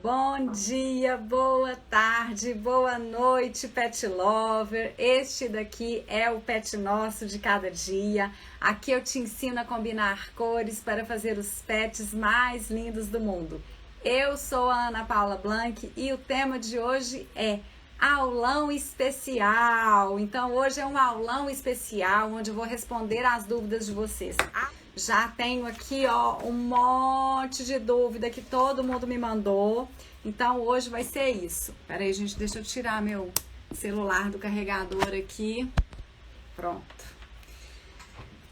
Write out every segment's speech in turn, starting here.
Bom dia, boa tarde, boa noite, pet lover. Este daqui é o Pet Nosso de cada dia. Aqui eu te ensino a combinar cores para fazer os pets mais lindos do mundo. Eu sou a Ana Paula Blanc e o tema de hoje é aulão especial. Então hoje é um aulão especial onde eu vou responder as dúvidas de vocês. Já tenho aqui, ó, um monte de dúvida que todo mundo me mandou. Então, hoje vai ser isso. Pera aí, gente, deixa eu tirar meu celular do carregador aqui. Pronto.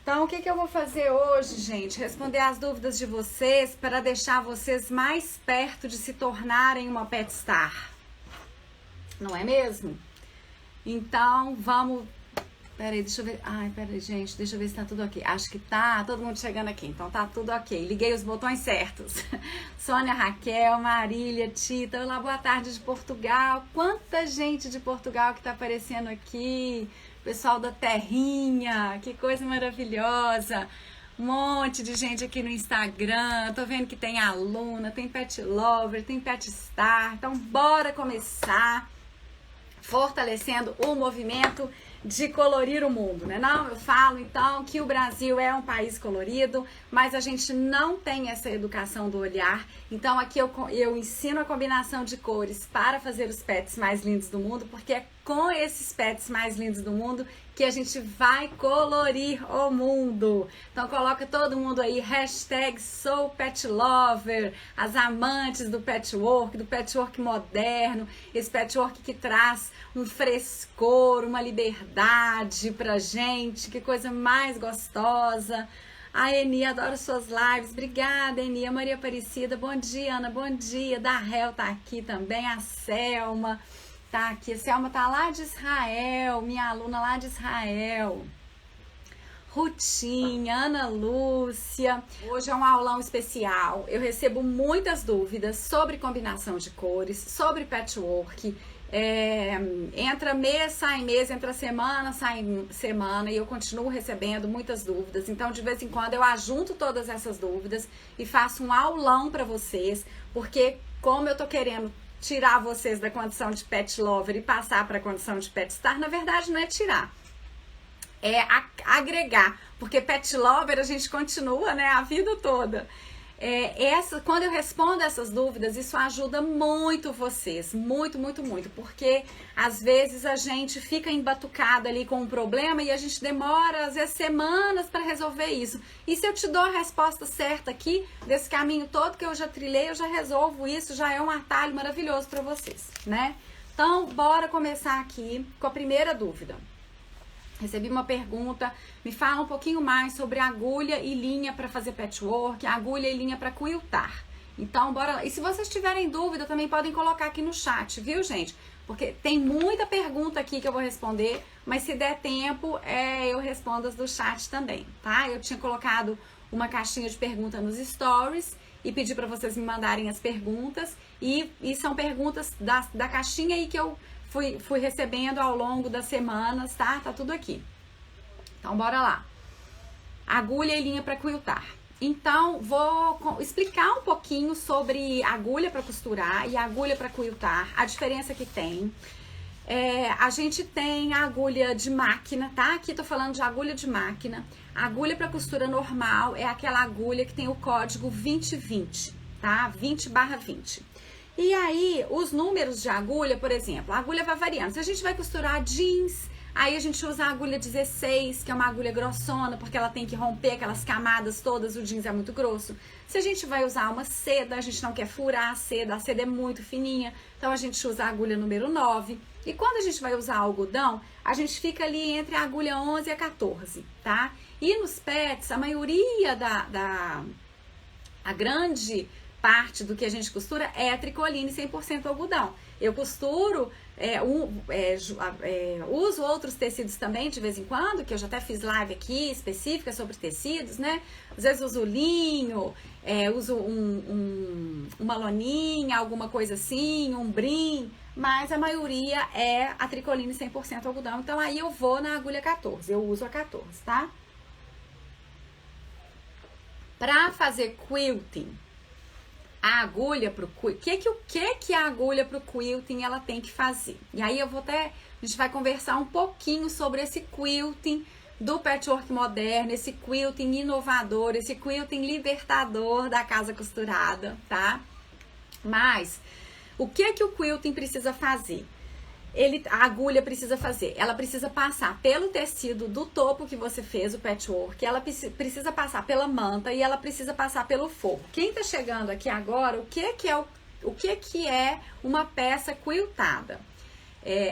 Então, o que eu vou fazer hoje, gente? Responder as dúvidas de vocês para deixar vocês mais perto de se tornarem uma pet star. Não é mesmo? Então, vamos... Peraí, deixa eu ver. Ai, peraí, gente, deixa eu ver se tá tudo ok. Acho que tá, todo mundo chegando aqui, então tá tudo ok. Liguei os botões certos. Sônia, Raquel, Marília, Tita, olá, boa tarde de Portugal. Quanta gente de Portugal que tá aparecendo aqui. Pessoal da Terrinha, que coisa maravilhosa. Um monte de gente aqui no Instagram. Tô vendo que tem aluna, tem pet lover, tem pet star. Então, bora começar fortalecendo o movimento de colorir o mundo, né? Não, eu falo então que o Brasil é um país colorido, mas a gente não tem essa educação do olhar. Então aqui eu ensino a combinação de cores para fazer os pets mais lindos do mundo, porque é com esses pets mais lindos do mundo que a gente vai colorir o mundo. Então coloca todo mundo aí, #SouPetLover, as amantes do patchwork moderno, esse patchwork que traz um frescor, uma liberdade pra gente, que coisa mais gostosa. A Eni, adoro suas lives, obrigada Eni. A Maria Aparecida, bom dia Ana, bom dia. Da Hel tá aqui também, a Selma tá aqui, a Selma tá lá de Israel, minha aluna lá de Israel. Rutinha, Ana Lúcia. Hoje é um aulão especial. Eu recebo muitas dúvidas sobre combinação de cores, sobre patchwork. Entra mês, sai mês, entra semana, sai semana, e eu continuo recebendo muitas dúvidas. Então, de vez em quando, eu ajunto todas essas dúvidas e faço um aulão para vocês, porque como eu tô querendo tirar vocês da condição de pet lover e passar para a condição de pet star, na verdade não é tirar, é agregar, porque pet lover a gente continua, né, a vida toda. Quando eu respondo essas dúvidas, isso ajuda muito vocês, muito, porque às vezes a gente fica embatucado ali com um problema e a gente demora, às vezes, semanas para resolver isso. E se eu te dou a resposta certa aqui, desse caminho todo que eu já trilhei, eu já resolvo isso, já é um atalho maravilhoso para vocês, né? Então, bora começar aqui com a primeira dúvida. Recebi uma pergunta, me fala um pouquinho mais sobre agulha e linha para fazer patchwork, agulha e linha para quiltar. Então, bora lá. E se vocês tiverem dúvida, também podem colocar aqui no chat, viu, gente? Porque tem muita pergunta aqui que eu vou responder, mas se der tempo, eu respondo as do chat também, tá? Eu tinha colocado uma caixinha de pergunta nos stories e pedi para vocês me mandarem as perguntas. E são perguntas da caixinha aí que eu fui recebendo ao longo das semanas, tá? Tá tudo aqui. Então, bora lá. Agulha e linha para quiltar. Então, vou explicar um pouquinho sobre agulha para costurar e agulha para quiltar, a diferença que tem. A gente tem a agulha de máquina, tá? Aqui tô falando de agulha de máquina. A agulha para costura normal é aquela agulha que tem o código 2020, tá? 20/20. E aí, os números de agulha, por exemplo, a agulha vai variando. Se a gente vai costurar jeans, aí a gente usa a agulha 16, que é uma agulha grossona, porque ela tem que romper aquelas camadas todas, o jeans é muito grosso. Se a gente vai usar uma seda, a gente não quer furar a seda é muito fininha, então a gente usa a agulha número 9. E quando a gente vai usar algodão, a gente fica ali entre a agulha 11 e a 14, tá? E nos pets, a maioria a grande parte do que a gente costura é a tricoline 100% algodão. Eu costuro, uso outros tecidos também de vez em quando, que eu já até fiz live aqui específica sobre tecidos, né? Às vezes uso linho, uso uma loninha, alguma coisa assim, um brim, mas a maioria é a tricoline 100% algodão. Então aí eu vou na agulha 14, eu uso a 14, tá? Pra fazer quilting, a agulha pro quilting, o que a agulha pro quilting ela tem que fazer? E aí a gente vai conversar um pouquinho sobre esse quilting do patchwork moderno, esse quilting inovador, esse quilting libertador da casa costurada, tá? Mas o que o quilting precisa fazer? A agulha precisa fazer, ela precisa passar pelo tecido do topo que você fez, o patchwork, ela precisa passar pela manta e ela precisa passar pelo forro. Quem tá chegando aqui agora, o que é uma peça quiltada?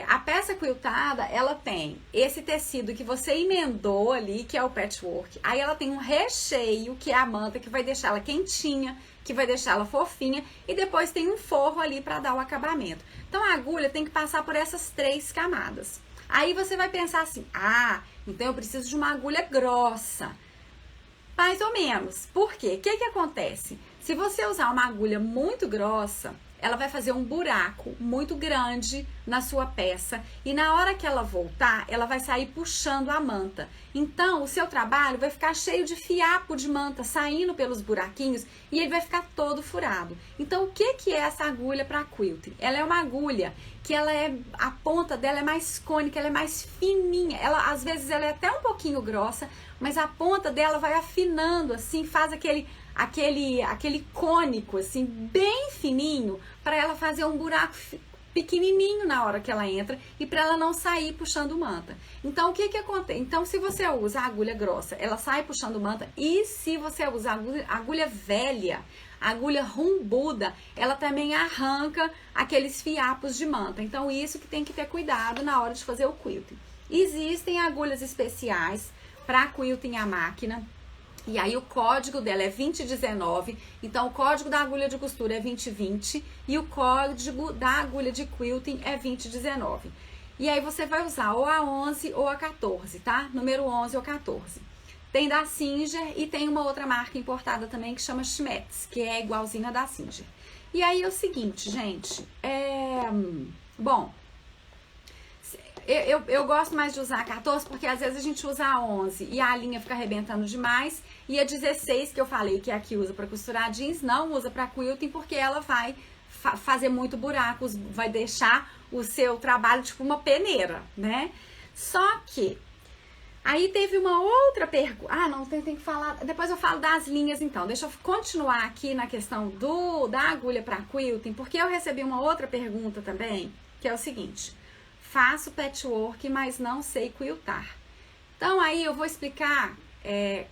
A peça quiltada, ela tem esse tecido que você emendou ali, que é o patchwork. Aí ela tem um recheio, que é a manta, que vai deixar ela quentinha, que vai deixar ela fofinha. E depois tem um forro ali para dar o acabamento. Então a agulha tem que passar por essas 3 camadas. Aí você vai pensar assim, então eu preciso de uma agulha grossa. Mais ou menos. Por quê? O que acontece? Se você usar uma agulha muito grossa, ela vai fazer um buraco muito grande na sua peça e na hora que ela voltar, ela vai sair puxando a manta. Então, o seu trabalho vai ficar cheio de fiapo de manta saindo pelos buraquinhos e ele vai ficar todo furado. Então, o que é essa agulha para quilting? Ela é uma agulha que a ponta dela é mais cônica, ela é mais fininha. Às vezes ela é até um pouquinho grossa, mas a ponta dela vai afinando assim, faz aquele cônico, assim, bem fininho, para ela fazer um buraco pequenininho na hora que ela entra e para ela não sair puxando manta. Então, o que acontece? Então, se você usa a agulha grossa, ela sai puxando manta, e se você usa a agulha velha, a agulha rumbuda, ela também arranca aqueles fiapos de manta. Então, isso que tem que ter cuidado na hora de fazer o quilting. Existem agulhas especiais para quilting à máquina. E aí o código dela é 2019, então o código da agulha de costura é 2020 e o código da agulha de quilting é 2019. E aí você vai usar ou a 11 ou a 14, tá? Número 11 ou 14. Tem da Singer e tem uma outra marca importada também que chama Schmetz, que é igualzinha da Singer. E aí é o seguinte, gente, bom, eu gosto mais de usar a 14 porque às vezes a gente usa a 11 e a linha fica arrebentando demais. E a 16 que eu falei que é a que usa para costurar jeans, não usa para quilting porque ela vai fazer muito buracos, vai deixar o seu trabalho tipo uma peneira, né? Só que aí teve uma outra pergunta. Não, tem que falar. Depois eu falo das linhas então. Deixa eu continuar aqui na questão da agulha para quilting, porque eu recebi uma outra pergunta também, que é o seguinte: faço patchwork, mas não sei quiltar. Então aí eu vou explicar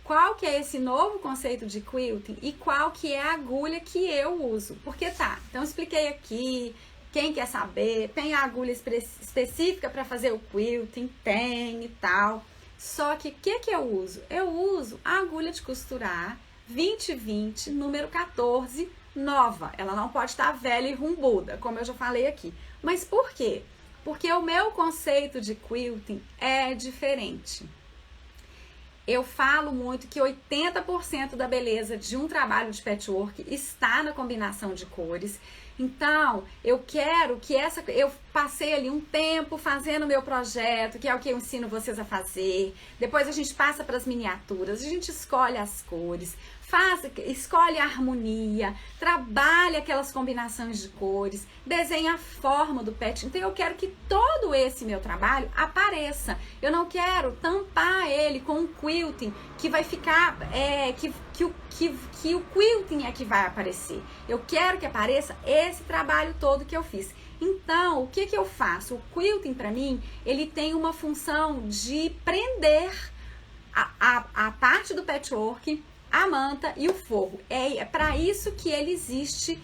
qual que é esse novo conceito de quilting e qual que é a agulha que eu uso. Porque então eu expliquei aqui, quem quer saber, tem a agulha específica para fazer o quilting, tem e tal. Só que o que eu uso? Eu uso a agulha de costurar 2020, número 14, nova. Ela não pode estar velha e rumbuda, como eu já falei aqui. Mas por quê? Porque o meu conceito de quilting é diferente. Eu falo muito que 80% da beleza de um trabalho de patchwork está na combinação de cores. Então, eu quero que eu passei ali um tempo fazendo meu projeto, que é o que eu ensino vocês a fazer. Depois a gente passa para as miniaturas, a gente escolhe as cores, escolhe a harmonia, trabalha aquelas combinações de cores, desenha a forma do patch. Então eu quero que todo esse meu trabalho apareça. Eu não quero tampar ele com um quilting que vai ficar, que o quilting é que vai aparecer. Eu quero que apareça esse trabalho todo que eu fiz. Então, o que eu faço? O quilting, para mim, ele tem uma função de prender a parte do patchwork, a manta e o forro. É para isso que ele existe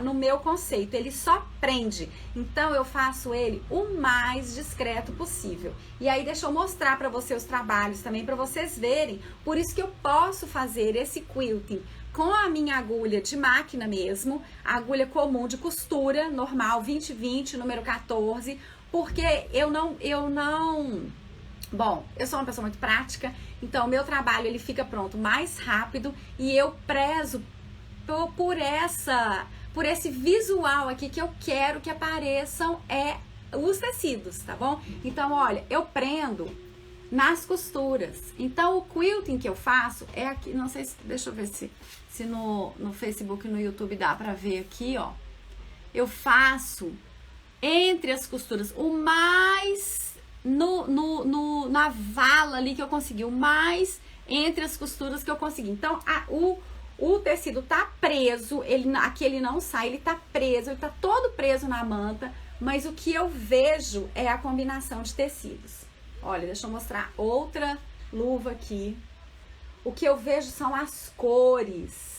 no meu conceito. Ele só prende. Então, eu faço ele o mais discreto possível. E aí, deixa eu mostrar para vocês os trabalhos também, para vocês verem. Por isso que eu posso fazer esse quilting com a minha agulha de máquina mesmo, a agulha comum de costura, normal, 2020, número 14, porque Bom, eu sou uma pessoa muito prática, então o meu trabalho ele fica pronto mais rápido e eu prezo por esse visual aqui que eu quero que apareçam os tecidos, tá bom? Então, olha, eu prendo nas costuras. Então o quilting que eu faço é aqui, não sei se, deixa eu ver se no Facebook e no YouTube dá pra ver aqui, ó. Eu faço entre as costuras, o mais na vala ali que eu consegui, o mais entre as costuras que eu consegui. Então o tecido tá preso, aqui ele não sai, ele tá preso, ele tá todo preso na manta, mas o que eu vejo é a combinação de tecidos. Olha, deixa eu mostrar outra luva aqui. O que eu vejo são as cores.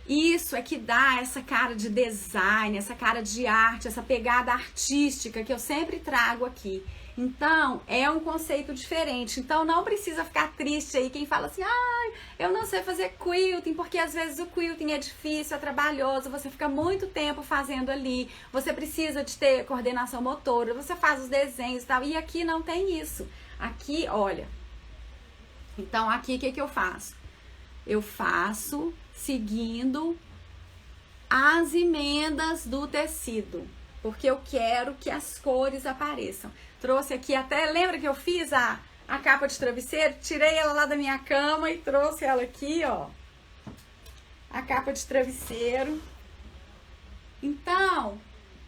Isso é que dá essa cara de design, essa cara de arte, essa pegada artística que eu sempre trago aqui. Então, é um conceito diferente. Então, não precisa ficar triste aí quem fala assim, ai, eu não sei fazer quilting, porque às vezes o quilting é difícil, é trabalhoso, você fica muito tempo fazendo ali, você precisa de ter coordenação motora, você faz os desenhos e tal, e aqui não tem isso. Aqui, olha, então aqui o que eu faço? Eu faço seguindo as emendas do tecido, porque eu quero que as cores apareçam. Trouxe aqui até, lembra que eu fiz a capa de travesseiro? Tirei ela lá da minha cama e trouxe ela aqui, ó. A capa de travesseiro. Então,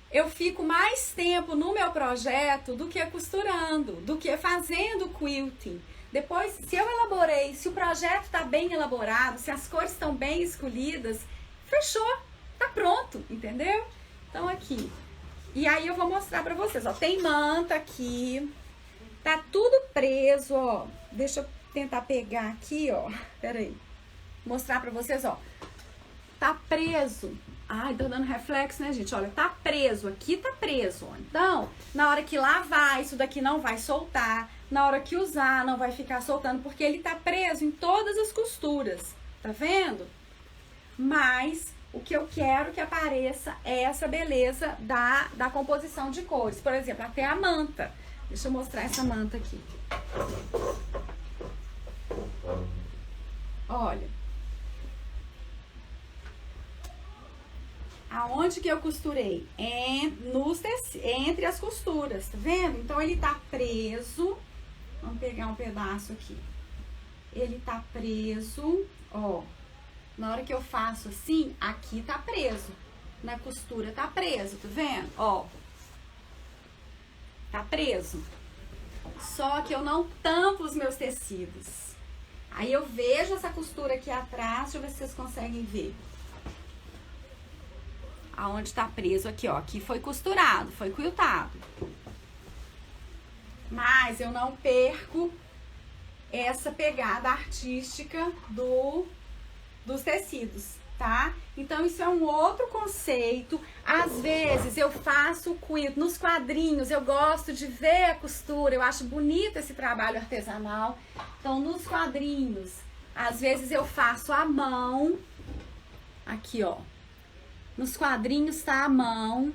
eu fico mais tempo no meu projeto do que costurando, do que fazendo quilting. Depois, se eu elaborei, se o projeto tá bem elaborado, se as cores estão bem escolhidas, fechou, tá pronto, entendeu? Então aqui. E aí eu vou mostrar pra vocês, ó, tem manta aqui, tá tudo preso, ó. Deixa eu tentar pegar aqui, ó. Pera aí. Mostrar pra vocês, ó. Tá preso. Ai, tô dando reflexo, né, gente? Olha, tá preso, aqui tá preso, ó. Então, na hora que lavar, isso daqui não vai soltar. Na hora que usar, não vai ficar soltando, porque ele tá preso em todas as costuras. Tá vendo? Mas o que eu quero que apareça é essa beleza da composição de cores. Por exemplo, até a manta. Deixa eu mostrar essa manta aqui. Olha. Aonde que eu costurei? Entre as costuras, tá vendo? Então, ele tá preso. Vamos pegar um pedaço aqui. Ele tá preso, ó. Na hora que eu faço assim, aqui tá preso. Na costura tá preso, tá vendo? Ó. Tá preso. Só que eu não tampo os meus tecidos. Aí eu vejo essa costura aqui atrás, deixa eu ver se vocês conseguem ver. Aonde tá preso aqui, ó. Aqui foi costurado, foi quiltado. Mas eu não perco essa pegada artística dos tecidos, tá? Então, isso é um outro conceito. Às vezes, eu faço quilt nos quadrinhos, eu gosto de ver a costura, eu acho bonito esse trabalho artesanal. Então, nos quadrinhos, às vezes eu faço à mão. Aqui, ó. Nos quadrinhos tá à mão.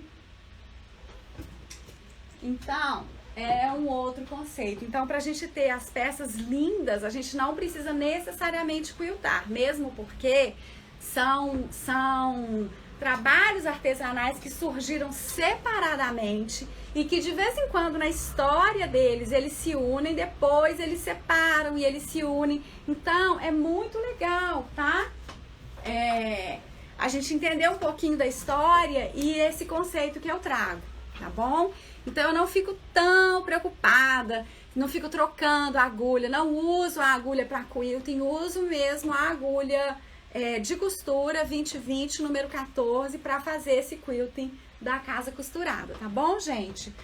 Então, é um outro conceito. Então, pra gente ter as peças lindas, a gente não precisa necessariamente quiltar, mesmo porque são trabalhos artesanais que surgiram separadamente e que de vez em quando na história deles eles se unem, depois eles separam e eles se unem. Então, é muito legal, tá? A gente entender um pouquinho da história e esse conceito que eu trago, tá bom? Então eu não fico tão preocupada, não fico trocando a agulha, não uso a agulha para quilting, uso mesmo a agulha de costura 2020, número 14, para fazer esse quilting da casa costurada, tá bom, gente?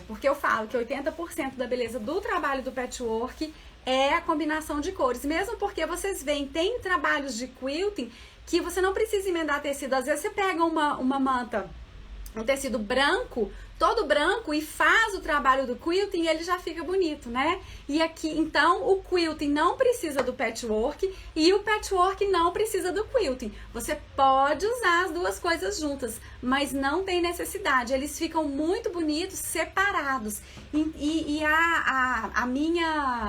Porque eu falo que 80% da beleza do trabalho do patchwork é a combinação de cores, mesmo porque vocês veem, tem trabalhos de quilting que você não precisa emendar tecido. Às vezes você pega uma manta, um tecido branco, todo branco, e faz o trabalho do quilting e ele já fica bonito, né? E aqui, então, o quilting não precisa do patchwork e o patchwork não precisa do quilting. Você pode usar as duas coisas juntas, mas não tem necessidade. Eles ficam muito bonitos separados.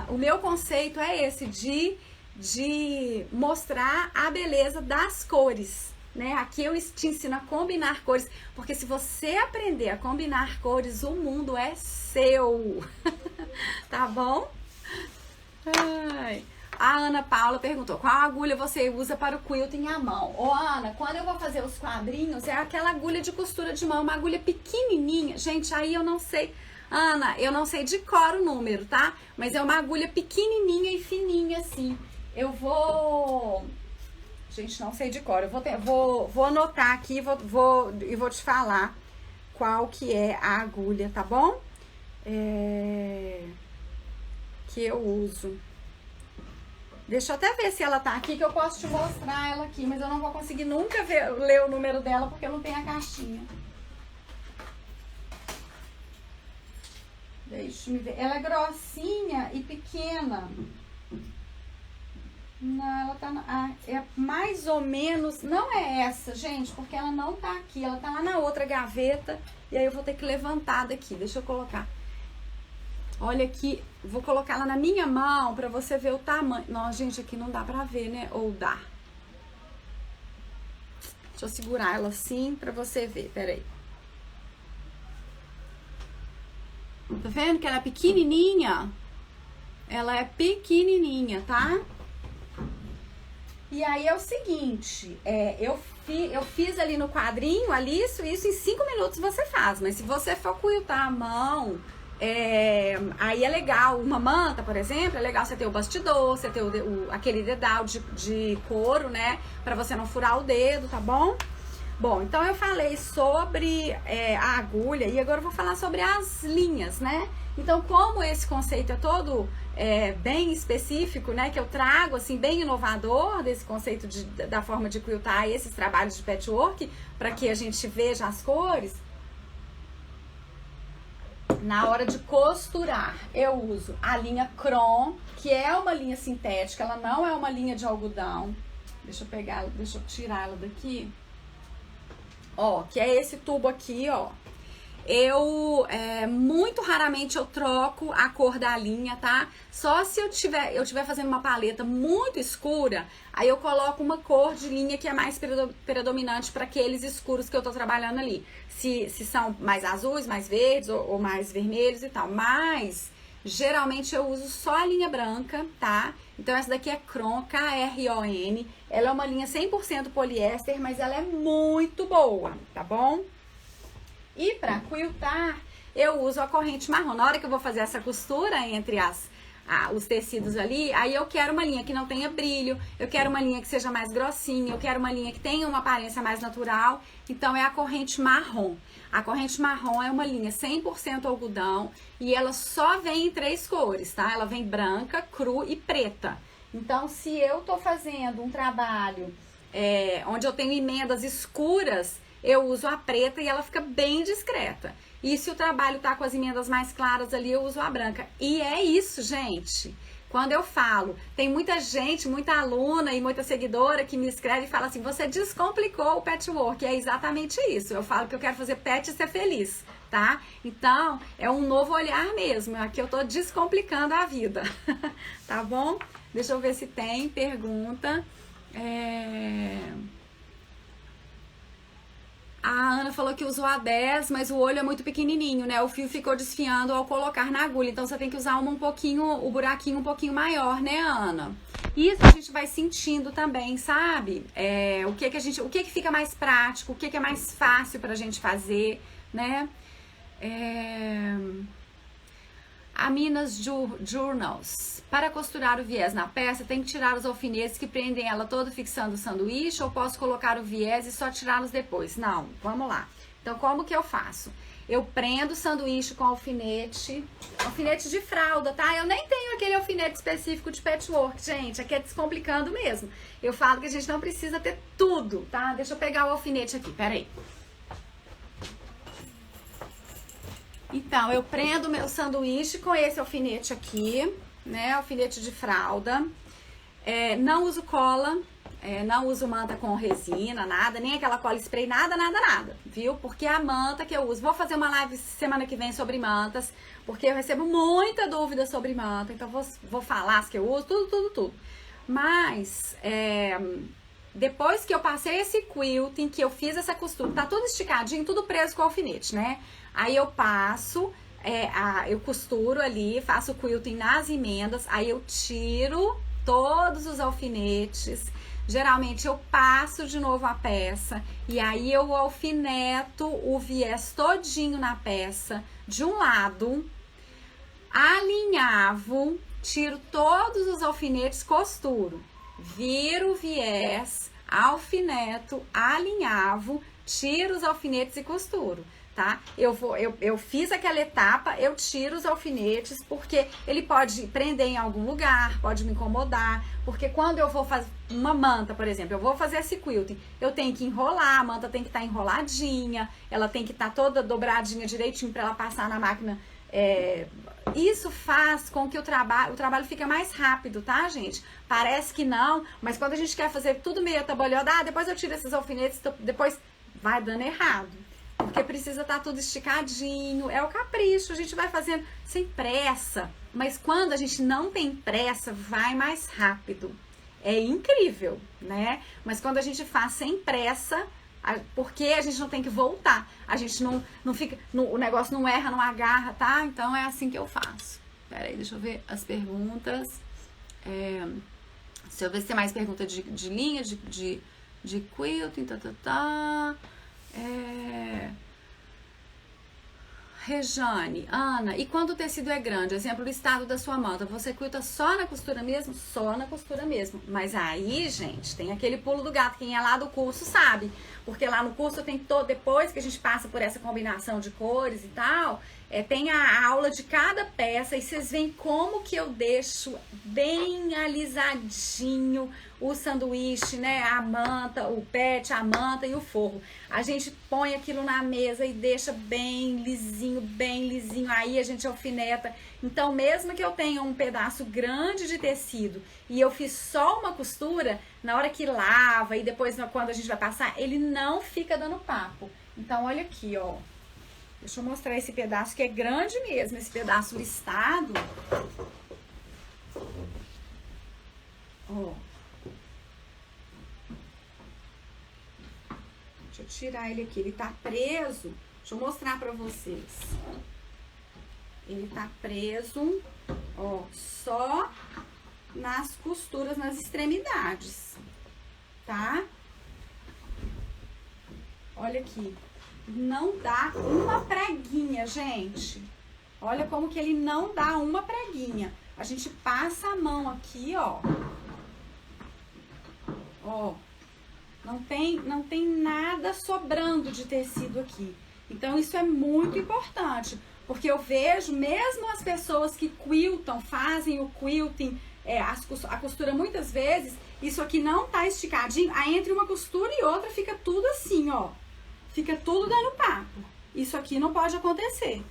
O meu conceito é esse, de mostrar a beleza das cores, né? Aqui eu te ensino a combinar cores, porque se você aprender a combinar cores, o mundo é seu. Tá bom? Ai. A Ana Paula perguntou, qual agulha você usa para o quilting à mão? Ô Ana, quando eu vou fazer os quadrinhos, é aquela agulha de costura de mão, uma agulha pequenininha. Gente, aí eu não sei, Ana, eu não sei de cor o número, tá? Mas é uma agulha pequenininha e fininha assim. Eu vou... Gente, não sei de cor. Eu vou anotar aqui e vou te falar qual que é a agulha, tá bom? Que eu uso. Deixa eu até ver se ela tá aqui, que eu posso te mostrar ela aqui, mas eu não vou conseguir nunca ler o número dela, porque eu não tenho a caixinha. Deixa eu ver. Ela é grossinha e pequena. Não, ela tá... é mais ou menos... Não é essa, gente, porque ela não tá aqui. Ela tá lá na outra gaveta. E aí eu vou ter que levantar daqui. Deixa eu colocar. Olha aqui, vou colocar ela na minha mão pra você ver o tamanho. Nossa, gente, aqui não dá pra ver, né? Ou dá. Deixa eu segurar ela assim pra você ver, peraí. Tá vendo que ela é pequenininha? Ela é pequenininha, tá? E aí é o seguinte, eu fiz ali no quadrinho, ali, isso em 5 minutos você faz. Mas se você for quiltar a mão... aí é legal, uma manta, por exemplo, é legal você ter o bastidor, você ter aquele dedal de couro, né? Pra você não furar o dedo, tá bom? Bom, então eu falei sobre a agulha e agora eu vou falar sobre as linhas, né? Então, como esse conceito é todo bem específico, né? Que eu trago, assim, bem inovador desse conceito da forma de quiltar esses trabalhos de patchwork, para que a gente veja as cores. Na hora de costurar, eu uso a linha Cron, que é uma linha sintética, ela não é uma linha de algodão. Deixa eu tirar ela daqui. Ó, que é esse tubo aqui, ó. Muito raramente eu troco a cor da linha, tá? Só se eu tiver fazendo uma paleta muito escura, aí eu coloco uma cor de linha que é mais predominante para aqueles escuros que eu tô trabalhando ali. Se são mais azuis, mais verdes ou mais vermelhos e tal. Mas, geralmente eu uso só a linha branca, tá? Então essa daqui é Cron, K-R-O-N. Ela é uma linha 100% poliéster, mas ela é muito boa, tá bom? E para quiltar, eu uso a corrente marrom. Na hora que eu vou fazer essa costura entre os tecidos ali, aí eu quero uma linha que não tenha brilho, eu quero uma linha que seja mais grossinha, eu quero uma linha que tenha uma aparência mais natural. Então é a corrente marrom. A corrente marrom é uma linha 100% algodão e ela só vem em 3 cores, tá? Ela vem branca, cru e preta. Então, se eu tô fazendo um trabalho onde eu tenho emendas escuras, eu uso a preta e ela fica bem discreta. E se o trabalho tá com as emendas mais claras ali, eu uso a branca. E é isso, gente. Quando eu falo, tem muita gente, muita aluna e muita seguidora que me escreve e fala assim, você descomplicou o patchwork. É exatamente isso. Eu falo que eu quero fazer patch e ser feliz, tá? Então, é um novo olhar mesmo. Aqui eu tô descomplicando a vida. Tá bom? Deixa eu ver se tem pergunta. A Ana falou que usou a 10, mas o olho é muito pequenininho, né? O fio ficou desfiando ao colocar na agulha. Então, você tem que usar o buraquinho um pouquinho maior, né, Ana? Isso a gente vai sentindo também, sabe? O que fica mais prático, o que é mais fácil pra gente fazer, né? A Minas Journals. Para costurar o viés na peça, tem que tirar os alfinetes que prendem ela toda fixando o sanduíche, ou posso colocar o viés e só tirá-los depois? Não, vamos lá. Então, como que eu faço? Eu prendo o sanduíche com alfinete de fralda, tá? Eu nem tenho aquele alfinete específico de patchwork, gente. Aqui é descomplicando mesmo. Eu falo que a gente não precisa ter tudo, tá? Deixa eu pegar o alfinete aqui, peraí. Então, eu prendo o meu sanduíche com esse alfinete aqui, né? Alfinete de fralda. Não uso cola, não uso manta com resina, nada, nem aquela cola spray, nada, viu? Porque a manta que eu uso... Vou fazer uma live semana que vem sobre mantas, porque eu recebo muita dúvida sobre manta, então vou falar as que eu uso, tudo. Mas, depois que eu passei esse quilting, que eu fiz essa costura, tá tudo esticadinho, tudo preso com alfinete, né? Aí eu passo, eu costuro ali, faço o quilting nas emendas, aí eu tiro todos os alfinetes. Geralmente eu passo de novo a peça e aí eu alfineto o viés todinho na peça de um lado, alinhavo, tiro todos os alfinetes, costuro, viro o viés, alfineto, alinhavo, tiro os alfinetes e costuro, tá? Eu fiz aquela etapa, eu tiro os alfinetes, porque ele pode prender em algum lugar, pode me incomodar, porque quando eu vou fazer uma manta, por exemplo, eu vou fazer esse quilting, eu tenho que enrolar, a manta tem que estar enroladinha, ela tem que estar toda dobradinha direitinho para ela passar na máquina. Isso faz com que o trabalho fique mais rápido, tá, gente? Parece que não, mas quando a gente quer fazer tudo meio atabalhado, depois eu tiro esses alfinetes, depois vai dando errado. Porque precisa estar tudo esticadinho, é o capricho, a gente vai fazendo sem pressa. Mas quando a gente não tem pressa, vai mais rápido. É incrível, né? Mas quando a gente faz sem pressa, porque a gente não tem que voltar, a gente não fica, o negócio não erra, não agarra, tá? Então é assim que eu faço. Pera aí, deixa eu ver as perguntas. Deixa eu ver se tem mais pergunta de linha, de quilting, Rejane, Ana, e quando o tecido é grande, exemplo, o estado da sua manta, você quilta só na costura mesmo? Só na costura mesmo. Mas aí, gente, tem aquele pulo do gato. Quem é lá do curso sabe. Porque lá no curso tem depois que a gente passa por essa combinação de cores e tal, tem a aula de cada peça e vocês veem como que eu deixo bem alisadinho o sanduíche, né? A manta, o pet, a manta e o forro. A gente põe aquilo na mesa e deixa bem lisinho, aí a gente alfineta. Então, mesmo que eu tenha um pedaço grande de tecido e eu fiz só uma costura, na hora que lava e depois quando a gente vai passar, ele não fica dando papo. Então, olha aqui, ó. Deixa eu mostrar esse pedaço que é grande mesmo, esse pedaço listado. Ó. Deixa eu tirar ele aqui, ele tá preso. Deixa eu mostrar pra vocês. Ele tá preso, ó, só nas costuras, nas extremidades, tá? Olha aqui. Não dá uma preguinha, gente. Olha como que ele não dá uma preguinha. A gente passa a mão aqui, ó. Ó. Não tem nada sobrando de tecido aqui. Então, isso é muito importante. Porque eu vejo, mesmo as pessoas que quiltam, fazem o quilting, a costura muitas vezes, isso aqui não tá esticadinho. Aí, entre uma costura e outra, fica tudo assim, ó. Fica tudo dando papo. Isso aqui não pode acontecer,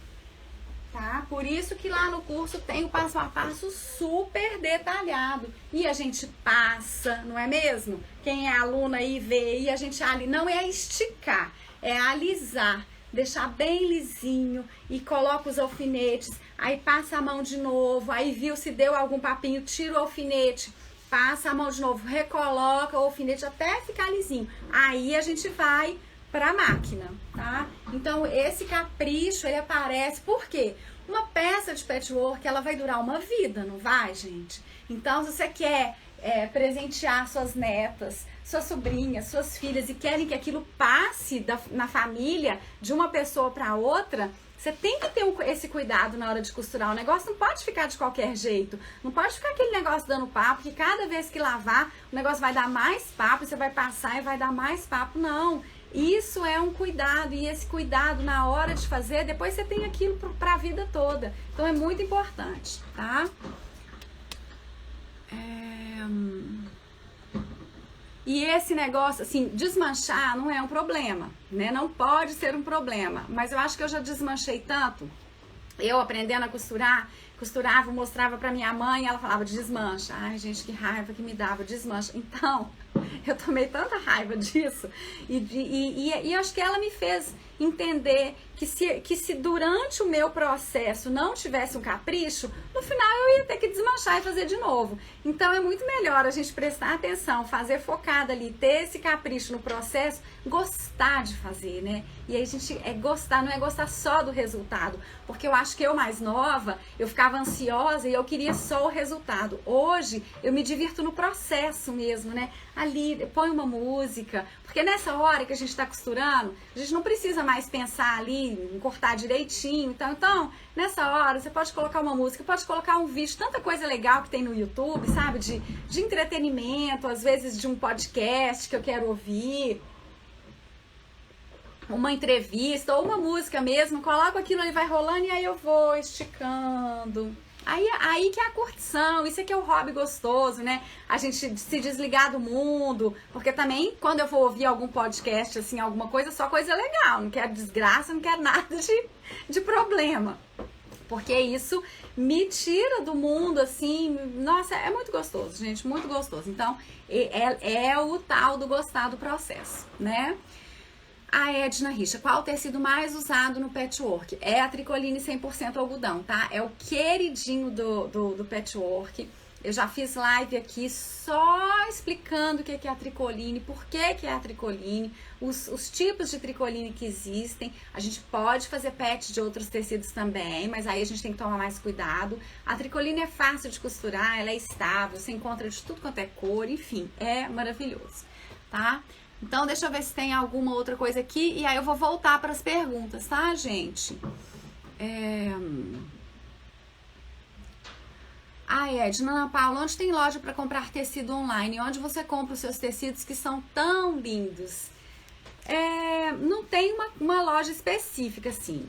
tá? Por isso que lá no curso tem o passo a passo super detalhado. E a gente passa, não é mesmo? Quem é aluna aí vê, e a gente ali não é esticar, é alisar. Deixar bem lisinho e coloca os alfinetes, aí passa a mão de novo, aí viu se deu algum papinho, tira o alfinete, passa a mão de novo, recoloca o alfinete até ficar lisinho. Aí a gente vai pra máquina, tá? Então esse capricho, ele aparece, por quê? Uma peça de patchwork, ela vai durar uma vida, não vai, gente? Então se você quer presentear suas netas, suas sobrinhas, suas filhas e querem que aquilo passe na família de uma pessoa para outra, você tem que ter esse cuidado na hora de costurar. O negócio não pode ficar de qualquer jeito. Não pode ficar aquele negócio dando papo, que cada vez que lavar, o negócio vai dar mais papo, e você vai passar e vai dar mais papo. Não. Isso é um cuidado, e esse cuidado na hora de fazer, depois você tem aquilo para a vida toda. Então é muito importante, tá? E esse negócio, assim, desmanchar não é um problema, né? Não pode ser um problema. Mas eu acho que eu já desmanchei tanto. Eu aprendendo a costurar, costurava, mostrava pra minha mãe, ela falava desmancha. Ai, gente, que raiva que me dava, desmancha. Então, Eu tomei tanta raiva disso. E acho que ela me fez entender que se durante o meu processo não tivesse um capricho, no final eu ia ter que desmanchar e fazer de novo. Então é muito melhor a gente prestar atenção, fazer focada ali, ter esse capricho no processo, gostar de fazer, né? E aí a gente gostar, não é gostar só do resultado, porque eu acho que eu mais nova, eu ficava ansiosa e eu queria só o resultado. Hoje eu me divirto no processo mesmo, né? Ali, põe uma música, porque nessa hora que a gente tá costurando, a gente não precisa mais pensar ali em cortar direitinho. Então, nessa hora, você pode colocar uma música, pode colocar um vídeo, tanta coisa legal que tem no YouTube, sabe? De entretenimento, às vezes de um podcast que eu quero ouvir, uma entrevista ou uma música mesmo, coloco aquilo ali, vai rolando e aí eu vou esticando. Aí que é a curtição, isso é que é o hobby gostoso, né? A gente se desligar do mundo, porque também quando eu vou ouvir algum podcast, assim, alguma coisa, só coisa legal, não quero desgraça, não quero nada de problema. Porque isso me tira do mundo, assim, nossa, é muito gostoso, gente, muito gostoso. Então, é o tal do gostar do processo, né? A Edna Richa, qual o tecido mais usado no patchwork? É a tricoline 100% algodão, tá? É o queridinho do patchwork. Eu já fiz live aqui só explicando o que é a tricoline, por que é a tricoline, os tipos de tricoline que existem. A gente pode fazer patch de outros tecidos também, mas aí a gente tem que tomar mais cuidado. A tricoline é fácil de costurar, ela é estável, você encontra de tudo quanto é cor, enfim, é maravilhoso, tá? Então, deixa eu ver se tem alguma outra coisa aqui. E aí eu vou voltar para as perguntas, tá, gente? Edna, Ana Paula, onde tem loja para comprar tecido online? Onde você compra os seus tecidos que são tão lindos? Não tem uma loja específica, assim.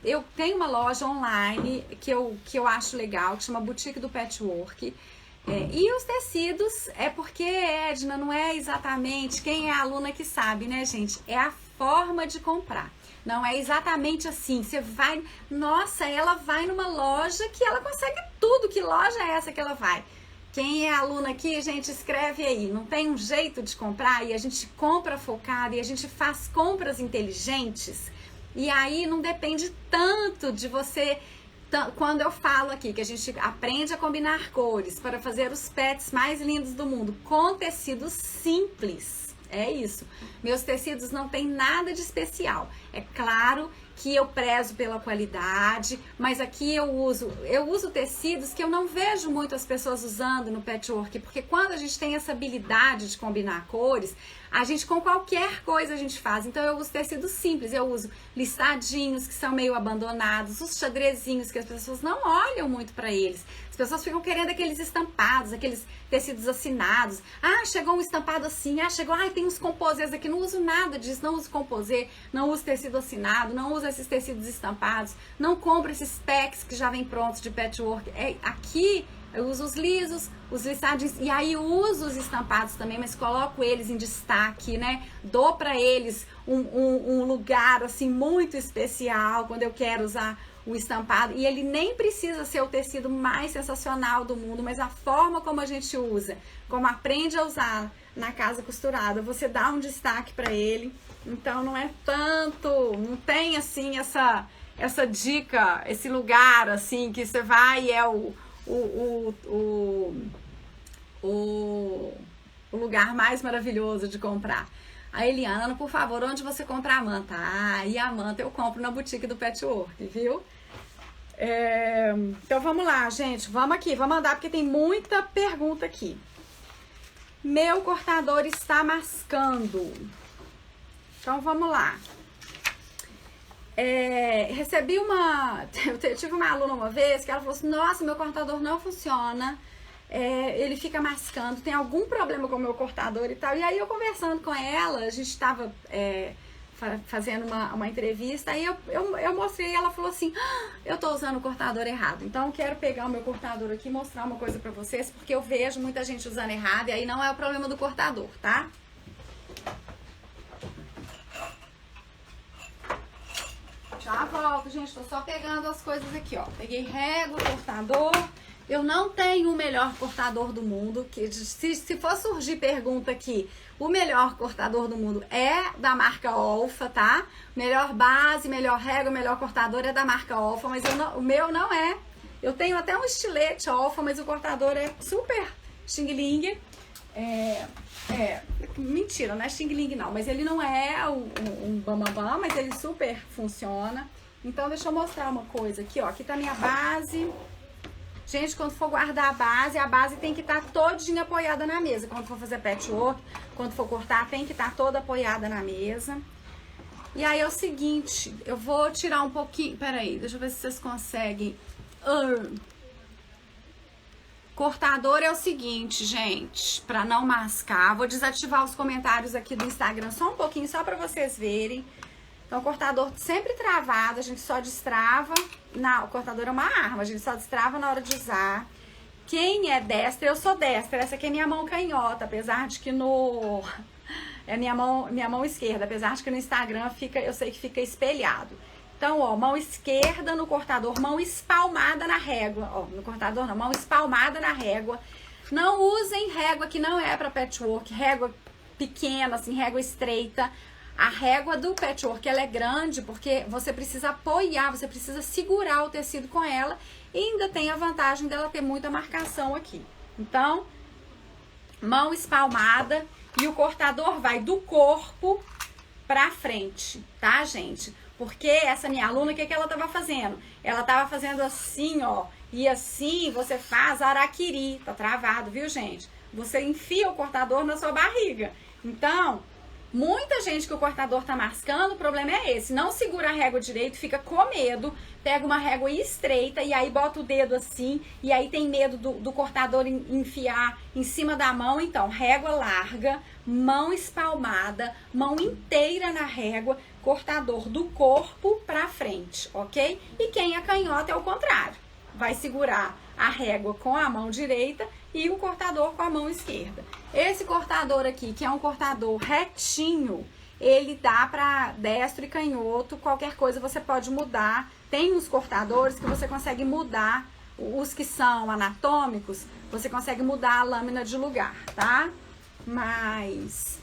Eu tenho uma loja online que eu acho legal, que chama Boutique do Patchwork. E os tecidos, porque, Edna, não é exatamente quem é a aluna que sabe, né, gente? É a forma de comprar. Não é exatamente assim. Você vai, nossa, ela vai numa loja que ela consegue tudo. Que loja é essa que ela vai? Quem é aluna aqui, gente, escreve aí. Não tem um jeito de comprar e a gente compra focado e a gente faz compras inteligentes. E aí não depende tanto de você. Quando eu falo aqui que a gente aprende a combinar cores para fazer os pets mais lindos do mundo com tecidos simples, é isso. Meus tecidos não tem nada de especial. É claro que eu prezo pela qualidade, mas aqui eu uso tecidos que eu não vejo muito as pessoas usando no patchwork, porque quando a gente tem essa habilidade de combinar cores, a gente com qualquer coisa a gente faz. Então eu uso tecidos simples, eu uso listadinhos que são meio abandonados, os xadrezinhos que as pessoas não olham muito para eles. As pessoas ficam querendo aqueles estampados, aqueles tecidos assinados. Ah, chegou um estampado assim, chegou, tem uns composês aqui, não uso nada disso, não uso composê, não uso tecido assinado, não uso esses tecidos estampados, não compro esses packs que já vem prontos de patchwork. Aqui eu uso os lisos, os listadinhos, e aí uso os estampados também, mas coloco eles em destaque, né? Dou para eles um lugar, assim, muito especial quando eu quero usar o estampado. E ele nem precisa ser o tecido mais sensacional do mundo, mas a forma como a gente usa, como aprende a usar na casa costurada, você dá um destaque para ele. Então não é tanto, não tem assim essa dica, esse lugar assim que você vai e é o lugar mais maravilhoso de comprar. A Eliana, por favor, onde você compra a manta? E a manta eu compro na boutique do Patchwork, viu? Então vamos lá, gente, vamos andar porque tem muita pergunta aqui. Meu cortador está mascando. Então vamos lá. Eu tive uma aluna uma vez que ela falou assim: nossa, meu cortador não funciona, ele fica mascando, tem algum problema com o meu cortador e tal. E aí eu conversando com ela, a gente estava fazendo uma entrevista, aí eu mostrei e ela falou assim: eu tô usando o cortador errado. Então eu quero pegar o meu cortador aqui e mostrar uma coisa pra vocês, porque eu vejo muita gente usando errado e aí não é o problema do cortador, tá? Já volto, gente, tô só pegando as coisas aqui, ó. Peguei régua, cortador Eu não tenho o melhor cortador do mundo. Que se for surgir pergunta aqui, o melhor cortador do mundo é da marca Olfa, tá? Melhor base, melhor régua, melhor cortador é da marca Olfa, mas o meu não é. Eu tenho até um estilete Olfa, mas o cortador é super xing-ling. Mentira, não é xing-ling não, mas ele não é um bambambam, mas ele super funciona. Então deixa eu mostrar uma coisa aqui, ó. Aqui tá a minha base. Gente, quando for guardar a base tem que estar todinha apoiada na mesa. Quando for fazer patchwork, quando for cortar, tem que estar toda apoiada na mesa. E aí é o seguinte, eu vou tirar um pouquinho... Peraí, deixa eu ver se vocês conseguem... Cortador é o seguinte, gente, pra não mascar. Vou desativar os comentários aqui do Instagram só um pouquinho, só pra vocês verem. Então, o cortador sempre travado, a gente só destrava... Não, o cortador é uma arma, a gente só destrava na hora de usar. Quem é destra, eu sou destra. Essa aqui é minha mão canhota, apesar de que no... É minha mão esquerda, apesar de que no Instagram eu sei que fica espelhado. Então, ó, mão esquerda no cortador, mão espalmada na régua. Ó, no cortador não, mão espalmada na régua. Não usem régua que não é pra patchwork, régua pequena, assim, régua estreita. A régua do patchwork, ela é grande porque você precisa apoiar, você precisa segurar o tecido com ela e ainda tem a vantagem dela ter muita marcação aqui. Então, mão espalmada e o cortador vai do corpo pra frente, tá, gente? Porque essa minha aluna, o que ela tava fazendo? Ela tava fazendo assim, ó, e assim você faz araquiri, tá travado, viu, gente? Você enfia o cortador na sua barriga. Então... Muita gente que o cortador tá mascando, o problema é esse. Não segura a régua direito, fica com medo, pega uma régua estreita e aí bota o dedo assim, e aí tem medo do cortador enfiar em cima da mão. Então, régua larga, mão espalmada, mão inteira na régua, cortador do corpo pra frente, ok? E quem é canhota é o contrário. Vai segurar a régua com a mão direita e o cortador com a mão esquerda. Esse cortador aqui, que é um cortador retinho, ele dá para destro e canhoto, qualquer coisa você pode mudar. Tem uns cortadores que você consegue mudar, os que são anatômicos, você consegue mudar a lâmina de lugar, tá? Mas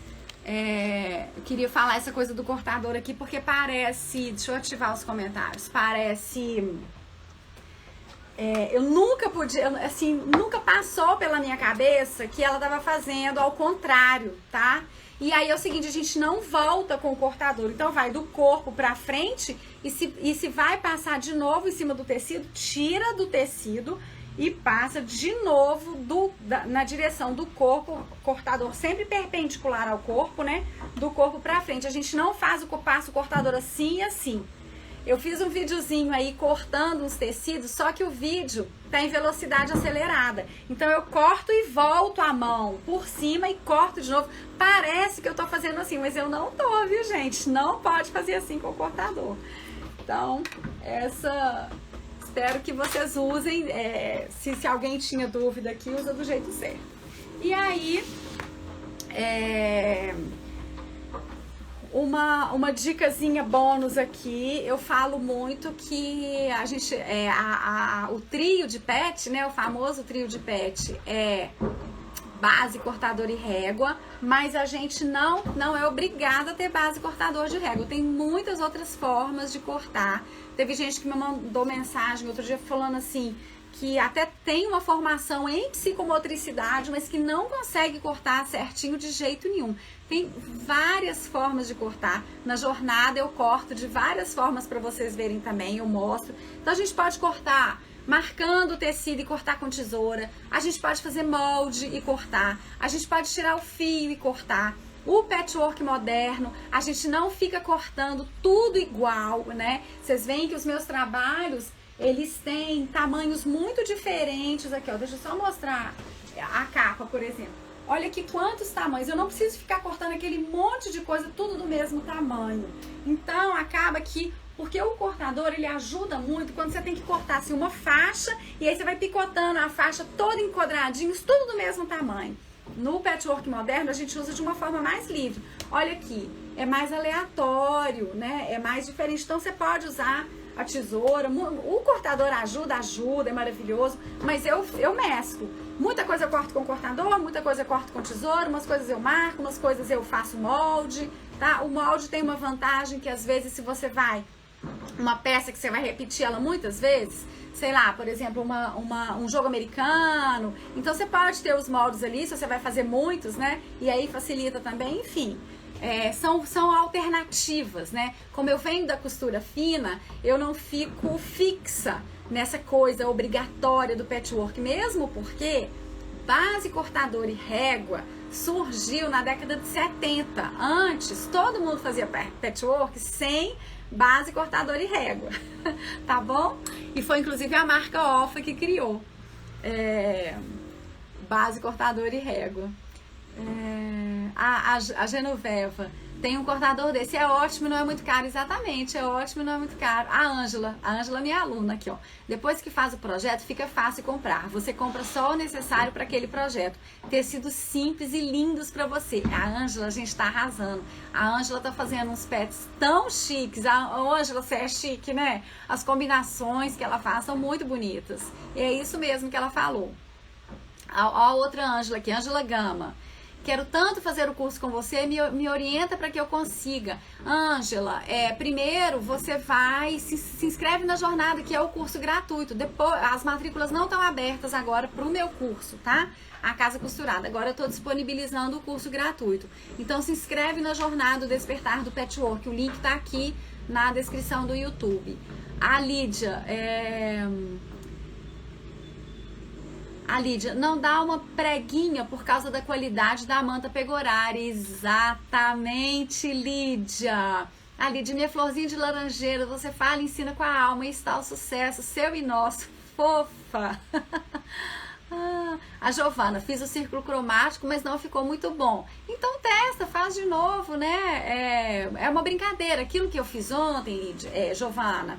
eu queria falar essa coisa do cortador aqui porque parece, deixa eu ativar os comentários, parece... eu nunca podia, assim, nunca passou pela minha cabeça que ela tava fazendo ao contrário, tá? E aí é o seguinte, a gente não volta com o cortador, então vai do corpo pra frente e se vai passar de novo em cima do tecido, tira do tecido e passa de novo na direção do corpo, cortador sempre perpendicular ao corpo, né? Do corpo pra frente, a gente não passa o cortador assim e assim. Eu fiz um videozinho aí cortando uns tecidos, só que o vídeo tá em velocidade acelerada. Então eu corto e volto a mão por cima e corto de novo. Parece que eu tô fazendo assim, mas eu não tô, viu, gente? Não pode fazer assim com o cortador. Então, espero que vocês usem. Se alguém tinha dúvida aqui, usa do jeito certo. E aí, uma dicasinha bônus aqui, eu falo muito que a gente, o trio de pet, né, o famoso trio de pet é base, cortador e régua, mas a gente não é obrigada a ter base, cortador de régua. Tem muitas outras formas de cortar. Teve gente que me mandou mensagem outro dia falando assim, que até tem uma formação em psicomotricidade, mas que não consegue cortar certinho de jeito nenhum. Tem várias formas de cortar. Na jornada eu corto de várias formas para vocês verem também, eu mostro. Então a gente pode cortar marcando o tecido e cortar com tesoura. A gente pode fazer molde e cortar. A gente pode tirar o fio e cortar. O patchwork moderno, a gente não fica cortando tudo igual, né? Vocês veem que os meus trabalhos, eles têm tamanhos muito diferentes aqui, ó. Deixa eu só mostrar a capa, por exemplo. Olha aqui quantos tamanhos. Eu não preciso ficar cortando aquele monte de coisa, tudo do mesmo tamanho. Então, acaba que... Porque o cortador, ele ajuda muito quando você tem que cortar assim, uma faixa e aí você vai picotando a faixa toda em quadradinhos, tudo do mesmo tamanho. No patchwork moderno, a gente usa de uma forma mais livre. Olha aqui, é mais aleatório, né? É mais diferente. Então, você pode usar a tesoura. O cortador ajuda, é maravilhoso, mas eu mesclo. Muita coisa eu corto com cortador, muita coisa eu corto com tesoura, umas coisas eu marco, umas coisas eu faço molde, tá? O molde tem uma vantagem que às vezes se você vai, uma peça que você vai repetir ela muitas vezes, sei lá, por exemplo, um jogo americano, então você pode ter os moldes ali, se você vai fazer muitos, né? E aí facilita também, enfim. São alternativas, né? Como eu venho da costura fina, eu não fico fixa nessa coisa obrigatória do patchwork, mesmo porque base, cortador e régua surgiu na década de 70. Antes, todo mundo fazia patchwork sem base, cortador e régua, tá bom? E foi inclusive a marca Offa que criou base, cortador e régua. A Genoveva tem um cortador desse, é ótimo, não é muito caro, exatamente, é ótimo, não é muito caro. A Ângela é minha aluna aqui, ó. Depois que faz o projeto, fica fácil comprar. Você compra só o necessário para aquele projeto. Tecidos simples e lindos para você. A Ângela, a gente tá arrasando. A Ângela tá fazendo uns pets tão chiques. A Ângela, você é chique, né? As combinações que ela faz são muito bonitas. E é isso mesmo que ela falou. A outra Ângela aqui, Ângela Gama. Quero tanto fazer o curso com você, me orienta para que eu consiga. Ângela, primeiro você vai, se inscreve na jornada, que é o curso gratuito. Depois, as matrículas não estão abertas agora para o meu curso, tá? A Casa Costurada. Agora eu estou disponibilizando o curso gratuito. Então se inscreve na jornada do Despertar do Patchwork. O link está aqui na descrição do YouTube. A Lídia, não dá uma preguinha por causa da qualidade da manta pegorari. Exatamente, Lídia. A Lídia, minha florzinha de laranjeira, você fala, ensina com a alma e está o sucesso, seu e nosso. Fofa. A Giovana, fiz o círculo cromático, mas não ficou muito bom. Então testa, faz de novo, né? É uma brincadeira. Aquilo que eu fiz ontem, Lídia, Giovana,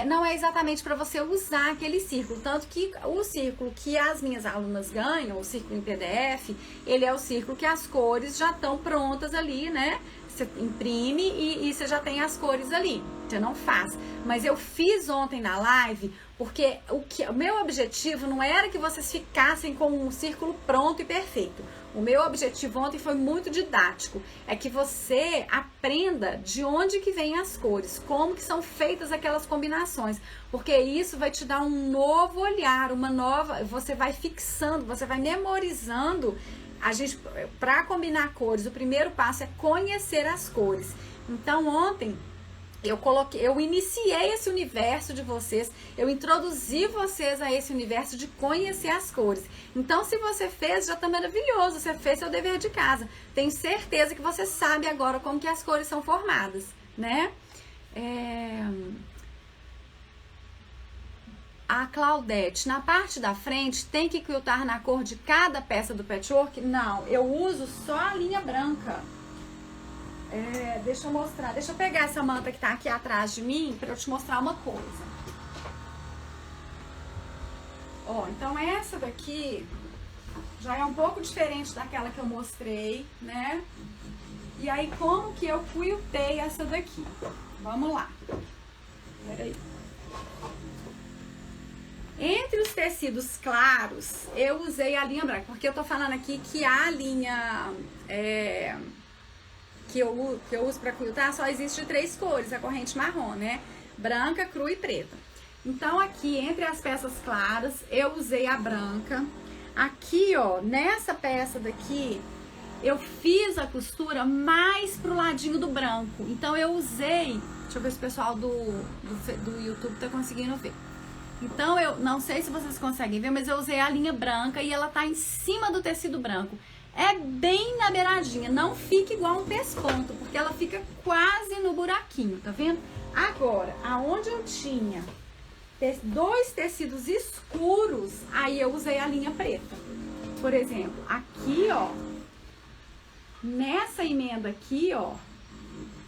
não é exatamente para você usar aquele círculo, tanto que o círculo que as minhas alunas ganham, o círculo em PDF, ele é o círculo que as cores já estão prontas ali, né? Você imprime e você já tem as cores ali, você não faz. Mas eu fiz ontem na live porque o meu objetivo não era que vocês ficassem com um círculo pronto e perfeito. O meu objetivo ontem foi muito didático, é que você aprenda de onde que vêm as cores, como que são feitas aquelas combinações, porque isso vai te dar um novo olhar, você vai fixando, você vai memorizando. Para combinar cores, o primeiro passo é conhecer as cores. Então ontem eu iniciei esse universo de vocês, eu introduzi vocês a esse universo de conhecer as cores. Então, se você fez, já tá maravilhoso, você fez seu dever de casa. Tenho certeza que você sabe agora como que as cores são formadas, né? A Claudete, na parte da frente, tem que quiltar na cor de cada peça do patchwork? Não, eu uso só a linha branca. Deixa eu mostrar, deixa eu pegar essa manta que tá aqui atrás de mim pra eu te mostrar uma coisa. Ó, então essa daqui já é um pouco diferente daquela que eu mostrei, né? E aí, como que eu quiltei essa daqui? Vamos lá. Peraí. Entre os tecidos claros, eu usei a linha branca, porque eu tô falando aqui que a linha que eu uso para quiltar só existe de 3 cores, a corrente marrom, né? Branca, crua e preta. Então aqui, entre as peças claras, eu usei a branca. Aqui, ó, nessa peça daqui, eu fiz a costura mais pro ladinho do branco. Então eu usei, deixa eu ver se o pessoal do YouTube tá conseguindo ver. Então eu não sei se vocês conseguem ver, mas eu usei a linha branca e ela tá em cima do tecido branco. É bem na beiradinha, não fica igual um pesponto, porque ela fica quase no buraquinho, tá vendo? Agora, aonde eu tinha 2 tecidos escuros, aí eu usei a linha preta. Por exemplo, aqui, ó, nessa emenda aqui, ó,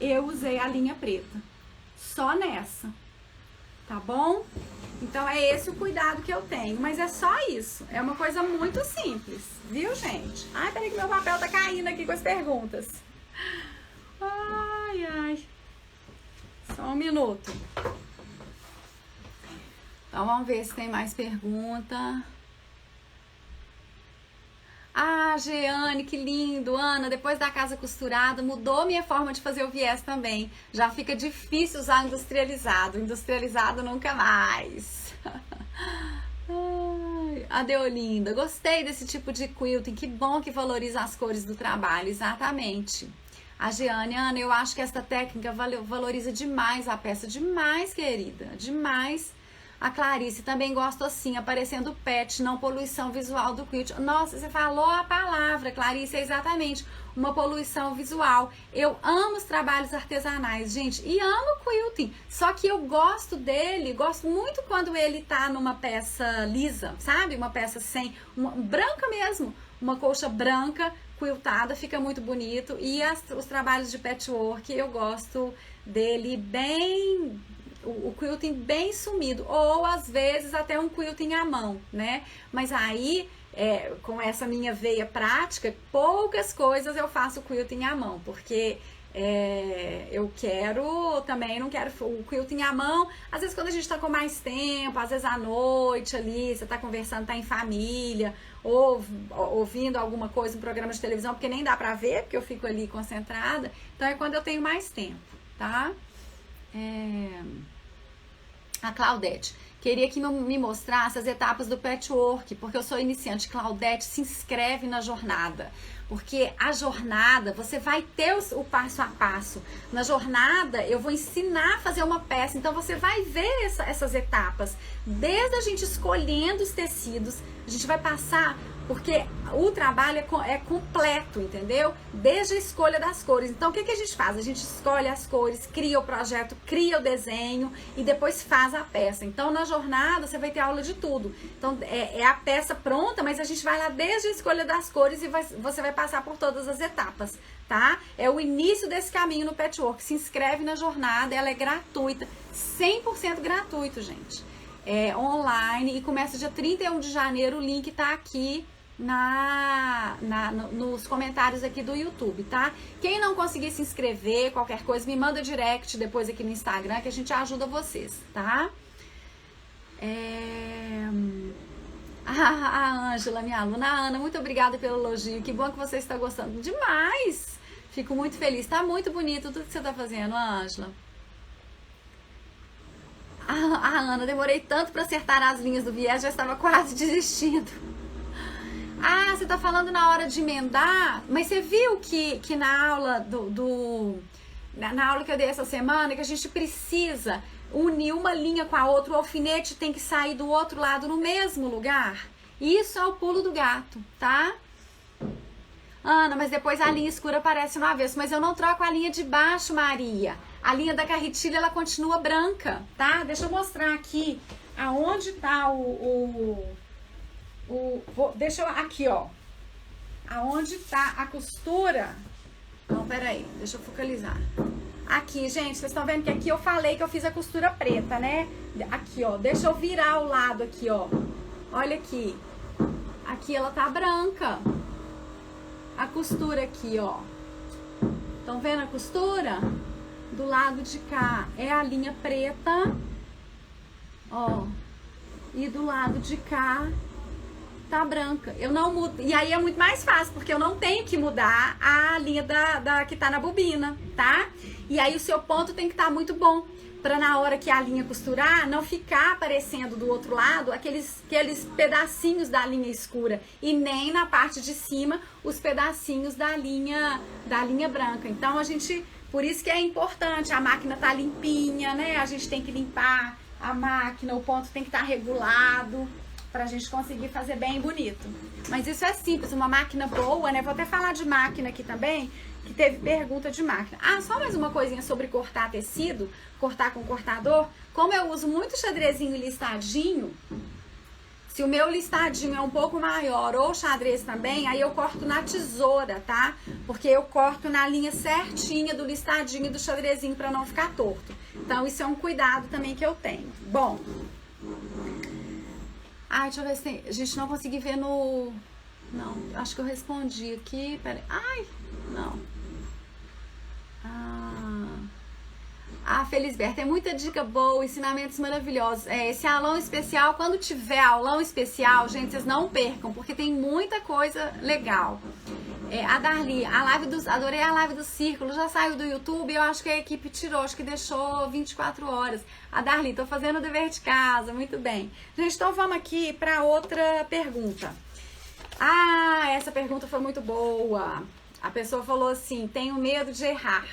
eu usei a linha preta. Só nessa, tá bom? Então é esse o cuidado que eu tenho, mas é só isso, é uma coisa muito simples, viu, gente? Ai, peraí que meu papel tá caindo aqui com as perguntas. Ai, ai. Só um minuto. Então vamos ver se tem mais pergunta. Ah, Jeane, que lindo. Ana, depois da casa costurada, mudou minha forma de fazer o viés também. Já fica difícil usar industrializado. Industrializado nunca mais. Ai, a Deolinda, gostei desse tipo de quilting. Que bom que valoriza as cores do trabalho. Exatamente. A Jeane, Ana, eu acho que esta técnica valoriza demais a peça. Demais, querida. Demais. A Clarice, também gosto assim, aparecendo patch, não poluição visual do quilt. Nossa, você falou a palavra, Clarice, é exatamente uma poluição visual. Eu amo os trabalhos artesanais, gente, e amo o quilting. Só que eu gosto dele, gosto muito quando ele tá numa peça lisa, sabe? Uma peça branca mesmo, uma colcha branca, quiltada, fica muito bonito. E os trabalhos de patchwork, eu gosto dele bem... O quilting bem sumido, ou às vezes até um quilting à mão, né? Mas aí, com essa minha veia prática, poucas coisas eu faço quilting à mão, porque eu quero também, não quero o quilting à mão, às vezes quando a gente tá com mais tempo, às vezes à noite ali, você tá conversando, tá em família, ou ouvindo alguma coisa, um programa de televisão, porque nem dá pra ver, porque eu fico ali concentrada, então é quando eu tenho mais tempo, tá? A Claudete, queria que me mostrasse as etapas do patchwork, porque eu sou iniciante. Claudete, se inscreve na jornada, porque a jornada, você vai ter o passo a passo. Na jornada, eu vou ensinar a fazer uma peça, então você vai ver essas etapas, desde a gente escolhendo os tecidos, a gente vai passar... Porque o trabalho é completo, entendeu? Desde a escolha das cores. Então, o que a gente faz? A gente escolhe as cores, cria o projeto, cria o desenho e depois faz a peça. Então, na jornada, você vai ter aula de tudo. Então, é a peça pronta, mas a gente vai lá desde a escolha das cores e você vai passar por todas as etapas, tá? É o início desse caminho no patchwork. Se inscreve na jornada, ela é gratuita. 100% gratuito, gente. É online e começa dia 31 de janeiro, o link tá aqui nos comentários aqui do YouTube, tá? Quem não conseguir se inscrever, qualquer coisa, me manda direct depois aqui no Instagram que a gente ajuda vocês, tá? A Ângela, minha aluna. Ana, muito obrigada pelo elogio, que bom que você está gostando demais, fico muito feliz, tá muito bonito tudo que você tá fazendo, Ângela. Ana, demorei tanto para acertar as linhas do viés, já estava quase desistindo. Ah, você tá falando na hora de emendar, mas você viu que na aula na aula que eu dei essa semana, que a gente precisa unir uma linha com a outra, o alfinete tem que sair do outro lado no mesmo lugar? Isso é o pulo do gato, tá? Ana, mas depois a linha escura aparece no avesso, mas eu não troco a linha de baixo, Maria. A linha da carretilha, ela continua branca, tá? Deixa eu mostrar aqui aonde tá aqui, ó. Aonde tá a costura. Não, peraí, deixa eu focalizar. Aqui, gente, vocês estão vendo que aqui eu falei que eu fiz a costura preta, né? Aqui, ó, deixa eu virar o lado aqui, ó. Olha aqui. Aqui ela tá branca. A costura aqui, ó. Estão vendo a costura? Do lado de cá é a linha preta, ó, e do lado de cá tá branca. Eu não mudo, e aí é muito mais fácil, porque eu não tenho que mudar a linha que tá na bobina, tá? E aí o seu ponto tem que estar muito bom, pra na hora que a linha costurar, não ficar aparecendo do outro lado aqueles pedacinhos da linha escura, e nem na parte de cima os pedacinhos da linha branca. Então por isso que é importante, a máquina tá limpinha, né? A gente tem que limpar a máquina, o ponto tem que estar regulado pra gente conseguir fazer bem bonito. Mas isso é simples, uma máquina boa, né? Vou até falar de máquina aqui também, que teve pergunta de máquina. Ah, só mais uma coisinha sobre cortar tecido, cortar com cortador. Como eu uso muito xadrezinho listadinho, se o meu listadinho é um pouco maior ou xadrez também, aí eu corto na tesoura, tá? Porque eu corto na linha certinha do listadinho do xadrezinho para não ficar torto. Então, isso é um cuidado também que eu tenho. Bom. Ai, deixa eu ver se tem... A gente não consegui ver no... Não, acho que eu respondi aqui. Peraí. Ai, não. Ah, Felisberto, tem muita dica boa, ensinamentos maravilhosos. Esse aulão especial, quando tiver aulão especial, gente, vocês não percam, porque tem muita coisa legal. A Darli, adorei a live do Círculo, já saiu do YouTube, eu acho que a equipe tirou, acho que deixou 24 horas. A Darli, tô fazendo o dever de casa, muito bem. Gente, então vamos aqui para outra pergunta. Ah, essa pergunta foi muito boa. A pessoa falou assim, tenho medo de errar.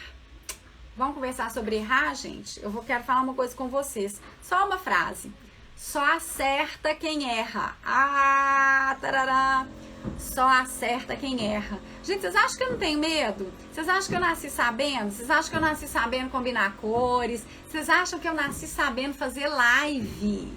Vamos conversar sobre errar, gente? Quero falar uma coisa com vocês. Só uma frase. Só acerta quem erra. Ah, tarará. Só acerta quem erra. Gente, vocês acham que eu não tenho medo? Vocês acham que eu nasci sabendo? Vocês acham que eu nasci sabendo combinar cores? Vocês acham que eu nasci sabendo fazer live?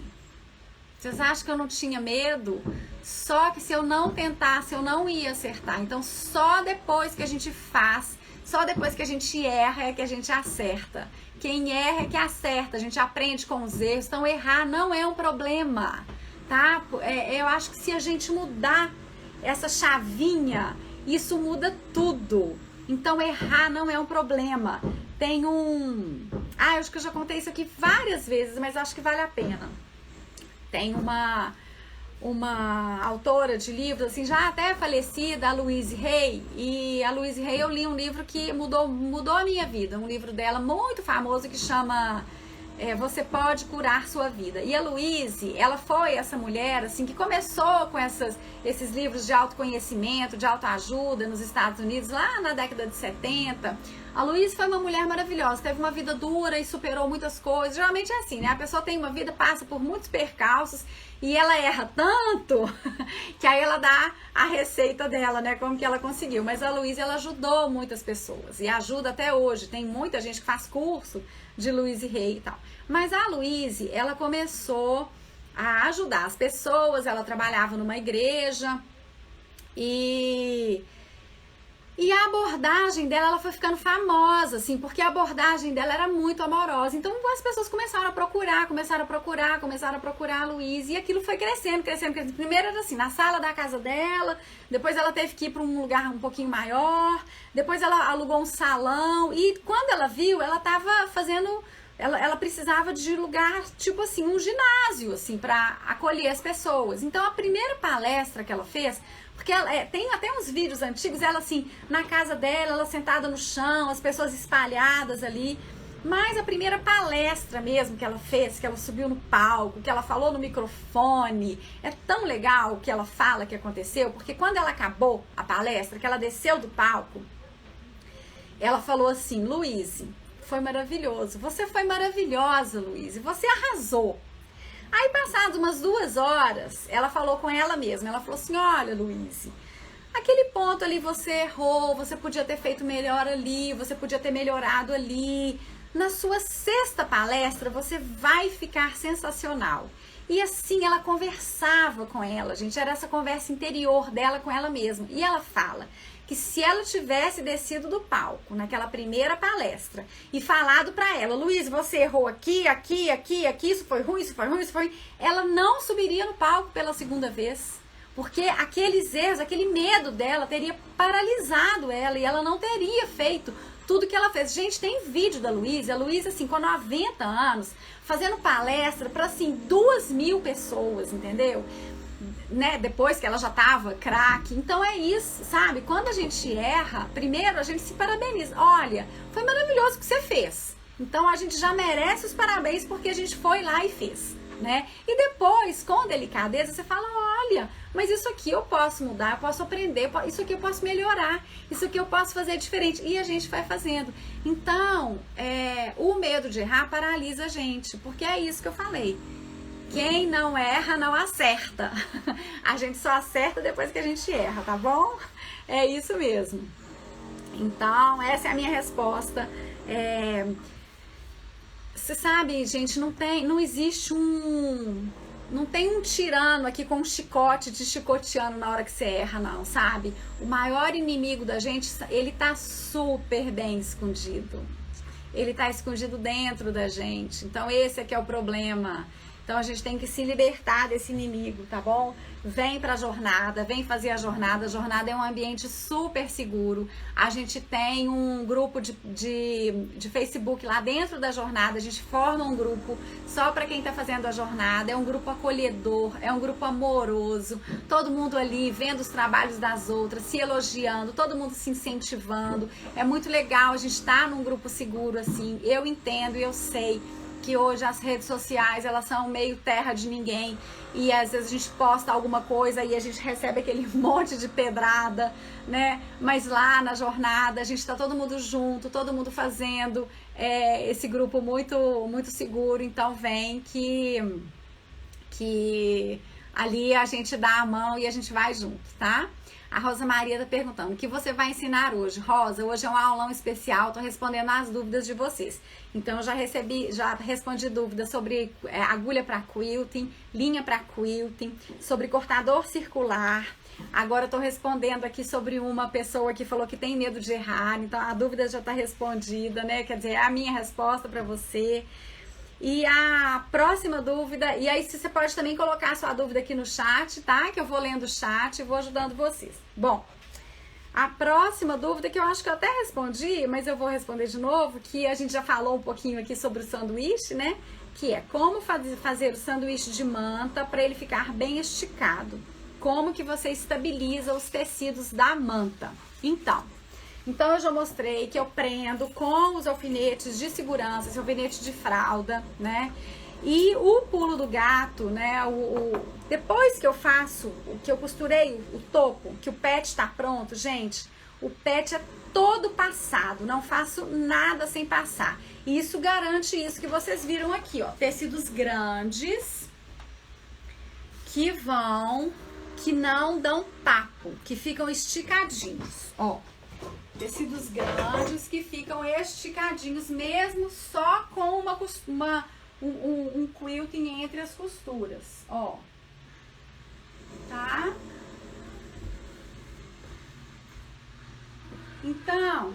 Vocês acham que eu não tinha medo? Só que se eu não tentasse, eu não ia acertar. Então, só depois que a gente faz, só depois que a gente erra é que a gente acerta. Quem erra é que acerta. A gente aprende com os erros. Então, errar não é um problema, tá? Eu acho que se a gente mudar essa chavinha, isso muda tudo. Então, errar não é um problema. Tem eu acho que eu já contei isso aqui várias vezes, mas acho que vale a pena. Tem uma autora de livros, assim, já até falecida, a Louise Hay. E a Louise Hay, eu li um livro que mudou a minha vida. Um livro dela muito famoso que chama Você Pode Curar Sua Vida. E a Louise, ela foi essa mulher, assim, que começou com esses livros de autoconhecimento, de autoajuda nos Estados Unidos, lá na década de 70. A Louise foi uma mulher maravilhosa, teve uma vida dura e superou muitas coisas. Geralmente é assim, né? A pessoa tem uma vida, passa por muitos percalços e ela erra tanto que aí ela dá a receita dela, né? Como que ela conseguiu. Mas a Louise, ela ajudou muitas pessoas e ajuda até hoje. Tem muita gente que faz curso de Louise Hay e tal. Mas a Louise, ela começou a ajudar as pessoas, ela trabalhava numa igreja e a abordagem dela, ela foi ficando famosa, assim, porque a abordagem dela era muito amorosa. Então as pessoas começaram a procurar a Louise, e aquilo foi crescendo. Primeiro era assim, na sala da casa dela, depois ela teve que ir para um lugar um pouquinho maior, depois ela alugou um salão, e quando ela viu, ela estava fazendo... Ela precisava de lugar, tipo assim, um ginásio, assim, para acolher as pessoas. Então, a primeira palestra que ela fez, porque tem até uns vídeos antigos, ela assim, na casa dela, ela sentada no chão, as pessoas espalhadas ali. Mas a primeira palestra mesmo que ela fez, que ela subiu no palco, que ela falou no microfone, é tão legal o que ela fala que aconteceu, porque quando ela acabou a palestra, que ela desceu do palco, ela falou assim, Louise, foi maravilhoso. Você foi maravilhosa, Louise. Você arrasou. Aí, passadas umas 2 horas, ela falou com ela mesma. Ela falou assim, olha, Louise, aquele ponto ali você errou, você podia ter feito melhor ali, você podia ter melhorado ali. Na sua 6ª palestra, você vai ficar sensacional. E assim, ela conversava com ela, gente. Era essa conversa interior dela com ela mesma. E ela fala que se ela tivesse descido do palco naquela primeira palestra e falado pra ela, Louise, você errou aqui, isso foi ruim, ela não subiria no palco pela 2ª vez, porque aqueles erros, aquele medo dela teria paralisado ela e ela não teria feito tudo que ela fez. Gente, tem vídeo da Louise, a Louise assim, com 90 anos, fazendo palestra pra assim, 2.000 pessoas, entendeu? Né, depois que ela já tava craque. Então é isso, sabe? Quando a gente erra, primeiro a gente se parabeniza. Olha, foi maravilhoso o que você fez. Então a gente já merece os parabéns porque a gente foi lá e fez, né? E depois, com delicadeza, você fala, olha, mas isso aqui eu posso mudar, eu posso aprender, isso aqui eu posso melhorar, isso aqui eu posso fazer diferente. E a gente vai fazendo. Então, o medo de errar paralisa a gente, porque é isso que eu falei. Quem não erra, não acerta. A gente só acerta depois que a gente erra, tá bom? É isso mesmo. Então, essa é a minha resposta. Você sabe, gente, não existe não tem um tirano aqui com um chicote te chicoteando na hora que você erra, não, sabe? O maior inimigo da gente, ele tá super bem escondido. Ele tá escondido dentro da gente. Então, esse aqui é o problema. Então a gente tem que se libertar desse inimigo, tá bom? Vem pra jornada, vem fazer a jornada. A jornada é um ambiente super seguro. A gente tem um grupo de Facebook lá dentro da jornada. A gente forma um grupo só para quem tá fazendo a jornada. É um grupo acolhedor, é um grupo amoroso. Todo mundo ali vendo os trabalhos das outras, se elogiando, todo mundo se incentivando. É muito legal a gente estar num grupo seguro assim. Eu entendo e eu sei que hoje as redes sociais, elas são meio terra de ninguém, e às vezes a gente posta alguma coisa e a gente recebe aquele monte de pedrada, né? Mas lá na jornada a gente tá todo mundo junto, todo mundo fazendo esse grupo muito, muito seguro. Então vem que ali a gente dá a mão e a gente vai junto, tá? A Rosa Maria tá perguntando: o que você vai ensinar hoje? Rosa, hoje é um aulão especial, tô respondendo as dúvidas de vocês. Então eu já respondi dúvidas sobre agulha para quilting, linha para quilting, sobre cortador circular. Agora eu tô respondendo aqui sobre uma pessoa que falou que tem medo de errar, então a dúvida já tá respondida, né? Quer dizer, é a minha resposta para você. E a próxima dúvida, e aí você pode também colocar a sua dúvida aqui no chat, tá? Que eu vou lendo o chat e vou ajudando vocês. Bom, a próxima dúvida, que eu acho que eu até respondi, mas eu vou responder de novo, que a gente já falou um pouquinho aqui sobre o sanduíche, né? Que é como fazer o sanduíche de manta para ele ficar bem esticado. Como que você estabiliza os tecidos da manta. Então eu já mostrei que eu prendo com os alfinetes de segurança, esse alfinete de fralda, né? E o pulo do gato, né? Depois que eu faço, que eu costurei o topo, que o pet tá pronto, gente, o pet é todo passado, não faço nada sem passar. E isso garante isso que vocês viram aqui, ó, tecidos grandes que não dão papo, que ficam esticadinhos, ó. Tecidos grandes que ficam esticadinhos mesmo só com um quilting entre as costuras, ó. Tá? Então,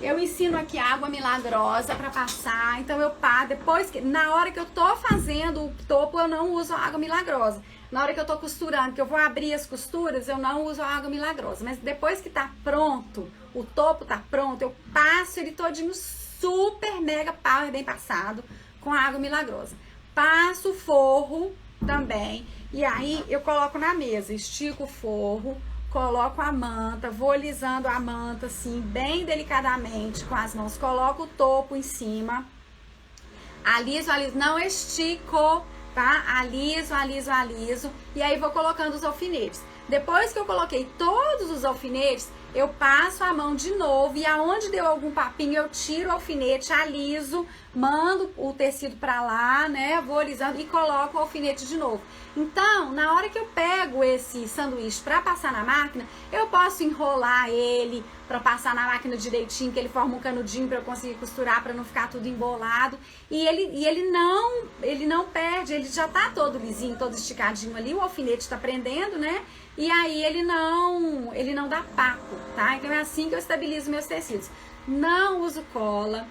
eu ensino aqui água milagrosa para passar. Então eu paro, na hora que eu tô fazendo o topo, eu não uso água milagrosa. Na hora que eu tô costurando, que eu vou abrir as costuras, eu não uso água milagrosa. Mas depois que tá pronto, o topo tá pronto, eu passo ele todinho super mega power bem passado com a água milagrosa. Passo o forro também. E aí eu coloco na mesa, estico o forro, coloco a manta, vou alisando a manta assim, bem delicadamente com as mãos. Coloco o topo em cima. Aliso, não estico, tá? Aliso. E aí vou colocando os alfinetes. Depois que eu coloquei todos os alfinetes, eu passo a mão de novo e aonde deu algum papinho eu tiro o alfinete, aliso, mando o tecido pra lá, né? Vou alisando e coloco o alfinete de novo. Então, na hora que eu pego esse sanduíche pra passar na máquina, eu posso enrolar ele pra passar na máquina direitinho, que ele forma um canudinho pra eu conseguir costurar, pra não ficar tudo embolado. E ele não perde, ele já tá todo lisinho, todo esticadinho ali, o alfinete tá prendendo, né? E aí ele não dá papo, tá? Então é assim que eu estabilizo meus tecidos. Não uso cola.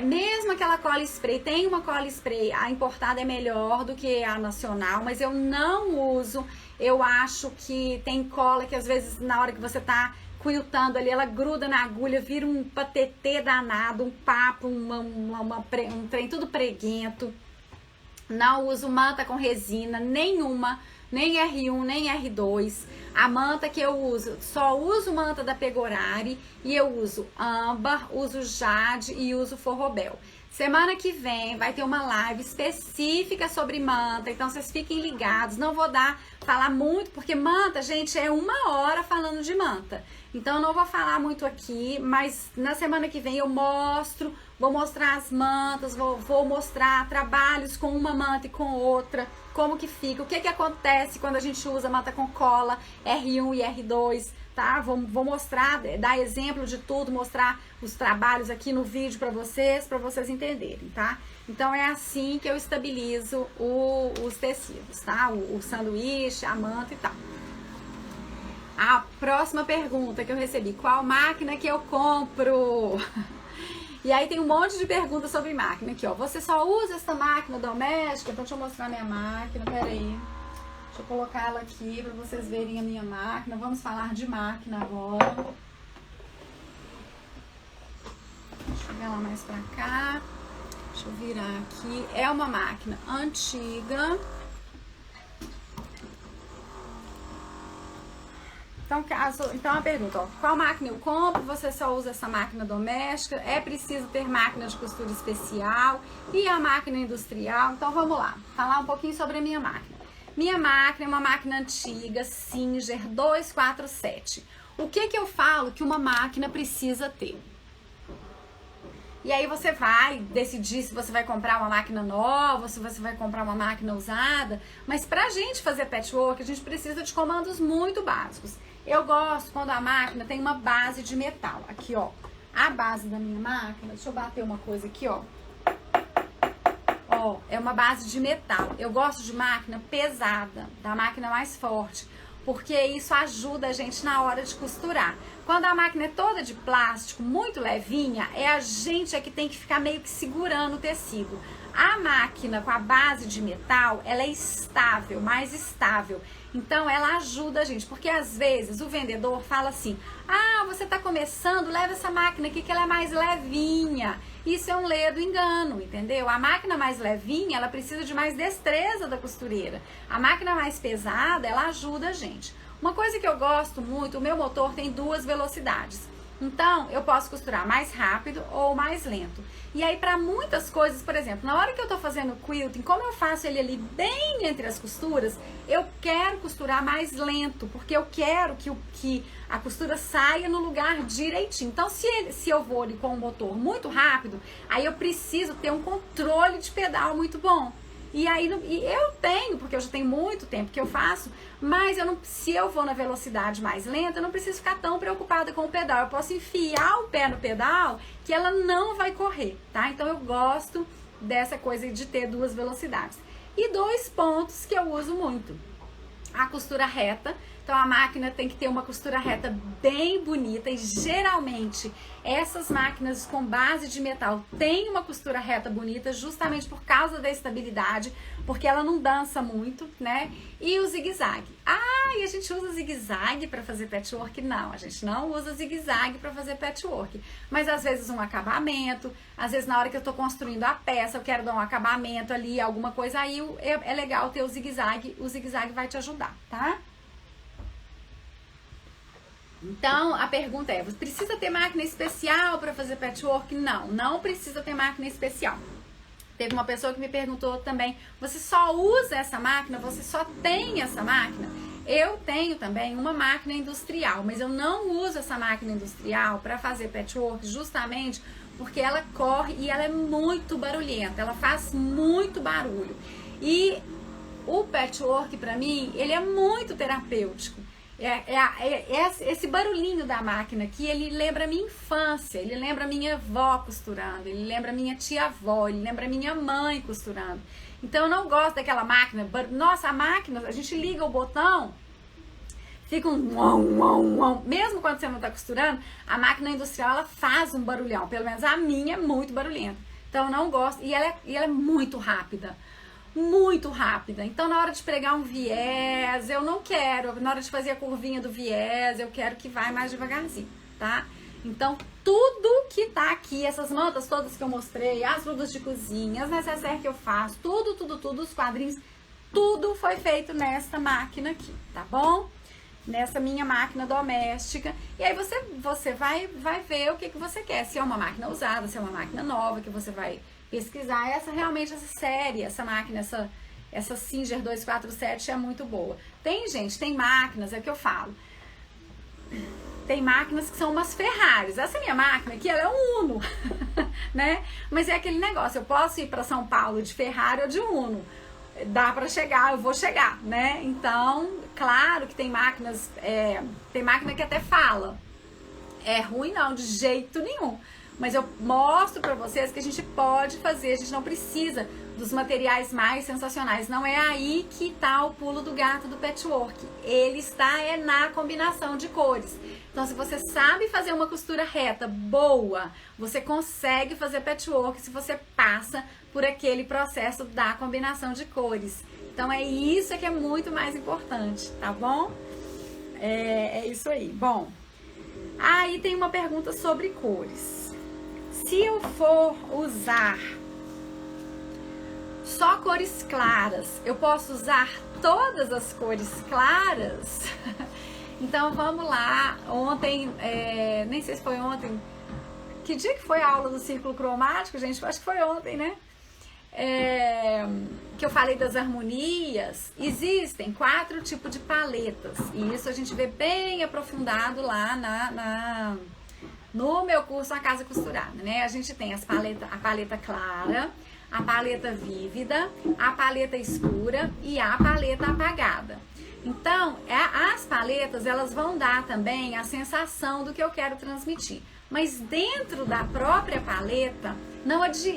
Mesmo aquela cola spray, tem uma cola spray, a importada é melhor do que a nacional, mas eu não uso. Eu acho que tem cola que às vezes na hora que você tá quiltando ali, ela gruda na agulha, vira um patetê danado, um papo, um trem tudo preguento. Não uso manta com resina nenhuma, nem R1, nem R2. A manta que eu uso, só uso manta da Pegorari e eu uso âmbar, uso jade e uso forrobel. Semana que vem vai ter uma live específica sobre manta, então vocês fiquem ligados. Não vou falar muito, porque manta, gente, é 1 hora falando de manta. Então eu não vou falar muito aqui, mas na semana que vem eu vou mostrar as mantas, vou mostrar trabalhos com uma manta e com outra, como que fica, o que que acontece quando a gente usa manta com cola, R1 e R2, tá? Vou mostrar, dar exemplo de tudo, mostrar os trabalhos aqui no vídeo para vocês entenderem, tá? Então é assim que eu estabilizo os tecidos, tá? O sanduíche, a manta e tal. A próxima pergunta que eu recebi: qual máquina que eu compro? E aí tem um monte de perguntas sobre máquina aqui, ó. Você só usa essa máquina doméstica? Então deixa eu mostrar minha máquina, peraí. Deixa eu colocar ela aqui para vocês verem a minha máquina. Vamos falar de máquina agora. Deixa eu ver ela mais pra cá. Deixa eu virar aqui. É uma máquina antiga. Então a pergunta, ó, qual máquina eu compro? Você só usa essa máquina doméstica? É preciso ter máquina de costura especial? E a máquina industrial? Então vamos lá, falar um pouquinho sobre a minha máquina. Minha máquina é uma máquina antiga, Singer 247. O que eu falo que uma máquina precisa ter? E aí você vai decidir se você vai comprar uma máquina nova, se você vai comprar uma máquina usada. Mas pra gente fazer patchwork, a gente precisa de comandos muito básicos. Eu gosto quando a máquina tem uma base de metal. Aqui, ó, a base da minha máquina, deixa eu bater uma coisa aqui, ó. Ó, é uma base de metal. Eu gosto de máquina pesada, da máquina mais forte, porque isso ajuda a gente na hora de costurar. Quando a máquina é toda de plástico, muito levinha, é a gente que tem que ficar meio que segurando o tecido. A máquina com a base de metal, ela é estável, mais estável. Então ela ajuda a gente, porque às vezes o vendedor fala assim: ah, você tá começando, leva essa máquina aqui que ela é mais levinha. Isso é um ledo engano, entendeu? A máquina mais levinha, ela precisa de mais destreza da costureira. A máquina mais pesada, ela ajuda a gente. Uma coisa que eu gosto muito, o meu motor tem 2 velocidades. Então, eu posso costurar mais rápido ou mais lento. E aí, para muitas coisas, por exemplo, na hora que eu tô fazendo quilting, como eu faço ele ali bem entre as costuras, eu quero costurar mais lento, porque eu quero que a costura saia no lugar direitinho. Então, se eu vou ali com o motor muito rápido, aí eu preciso ter um controle de pedal muito bom. E aí, eu tenho, porque eu já tenho muito tempo que eu faço, mas se eu vou na velocidade mais lenta, eu não preciso ficar tão preocupada com o pedal. Eu posso enfiar o pé no pedal que ela não vai correr, tá? Então eu gosto dessa coisa de ter 2 velocidades. E 2 pontos que eu uso muito. A costura reta. Então a máquina tem que ter uma costura reta bem bonita e geralmente essas máquinas com base de metal têm uma costura reta bonita justamente por causa da estabilidade, porque ela não dança muito, né? E o zigue-zague. Ah, e a gente usa zigue-zague para fazer patchwork? Não, a gente não usa zigue-zague para fazer patchwork. Mas às vezes um acabamento, às vezes na hora que eu tô construindo a peça, eu quero dar um acabamento ali, alguma coisa, aí é legal ter o zigue-zague vai te ajudar, tá? Então, a pergunta é, você precisa ter máquina especial para fazer patchwork? Não, não precisa ter máquina especial. Teve uma pessoa que me perguntou também, você só usa essa máquina? Você só tem essa máquina? Eu tenho também uma máquina industrial, mas eu não uso essa máquina industrial para fazer patchwork justamente porque ela corre e ela é muito barulhenta, ela faz muito barulho. E o patchwork, para mim, ele é muito terapêutico. Esse barulhinho da máquina aqui, ele lembra a minha infância, ele lembra a minha avó costurando, ele lembra a minha tia-avó, ele lembra a minha mãe costurando. Então eu não gosto daquela máquina. Nossa, a máquina, a gente liga o botão, fica um uau, uau, uau. Mesmo quando você não está costurando, a máquina industrial ela faz um barulhão, pelo menos a minha é muito barulhenta. Então eu não gosto, e ela é muito rápida. Muito rápida. Então, na hora de pregar um viés, eu não quero. Na hora de fazer a curvinha do viés, eu quero que vá mais devagarzinho, tá? Então, tudo que tá aqui, essas mantas todas que eu mostrei, as luvas de cozinha, as necessaires que eu faço, tudo, os quadrinhos, tudo foi feito nessa máquina aqui, tá bom? Nessa minha máquina doméstica. E aí você vai ver o que você quer. Se é uma máquina usada, se é uma máquina nova, que você vai pesquisar. Essa série, essa máquina, essa Singer 247 é muito boa. Tem máquinas, é o que eu falo. Tem máquinas que são umas Ferraris. Essa minha máquina aqui, ela é um Uno, né? Mas é aquele negócio, eu posso ir para São Paulo de Ferrari ou de Uno. Dá para chegar, eu vou chegar, né? Então, claro que tem máquinas, tem máquina que até fala. É ruim não, de jeito nenhum. mas eu mostro pra vocês que a gente pode fazer, a gente não precisa dos materiais mais sensacionais. Não é aí que tá o pulo do gato do patchwork. Ele está na combinação de cores. Então, se você sabe fazer uma costura reta boa, você consegue fazer patchwork se você passa por aquele processo da combinação de cores. Então, é isso que é muito mais importante, tá bom? É isso aí. Bom, aí tem uma pergunta sobre cores. Se eu for usar só cores claras, eu posso usar todas as cores claras? Então vamos lá. Ontem, nem sei se foi ontem, que dia que foi a aula do círculo cromático, gente? Acho que foi ontem, né? Que eu falei das harmonias. Existem 4 tipos de paletas, e isso a gente vê bem aprofundado lá no meu curso A Casa Costurada, né? A gente tem a paleta clara, a paleta vívida, a paleta escura e a paleta apagada. Então, as paletas, elas vão dar também a sensação do que eu quero transmitir. Mas dentro da própria paleta,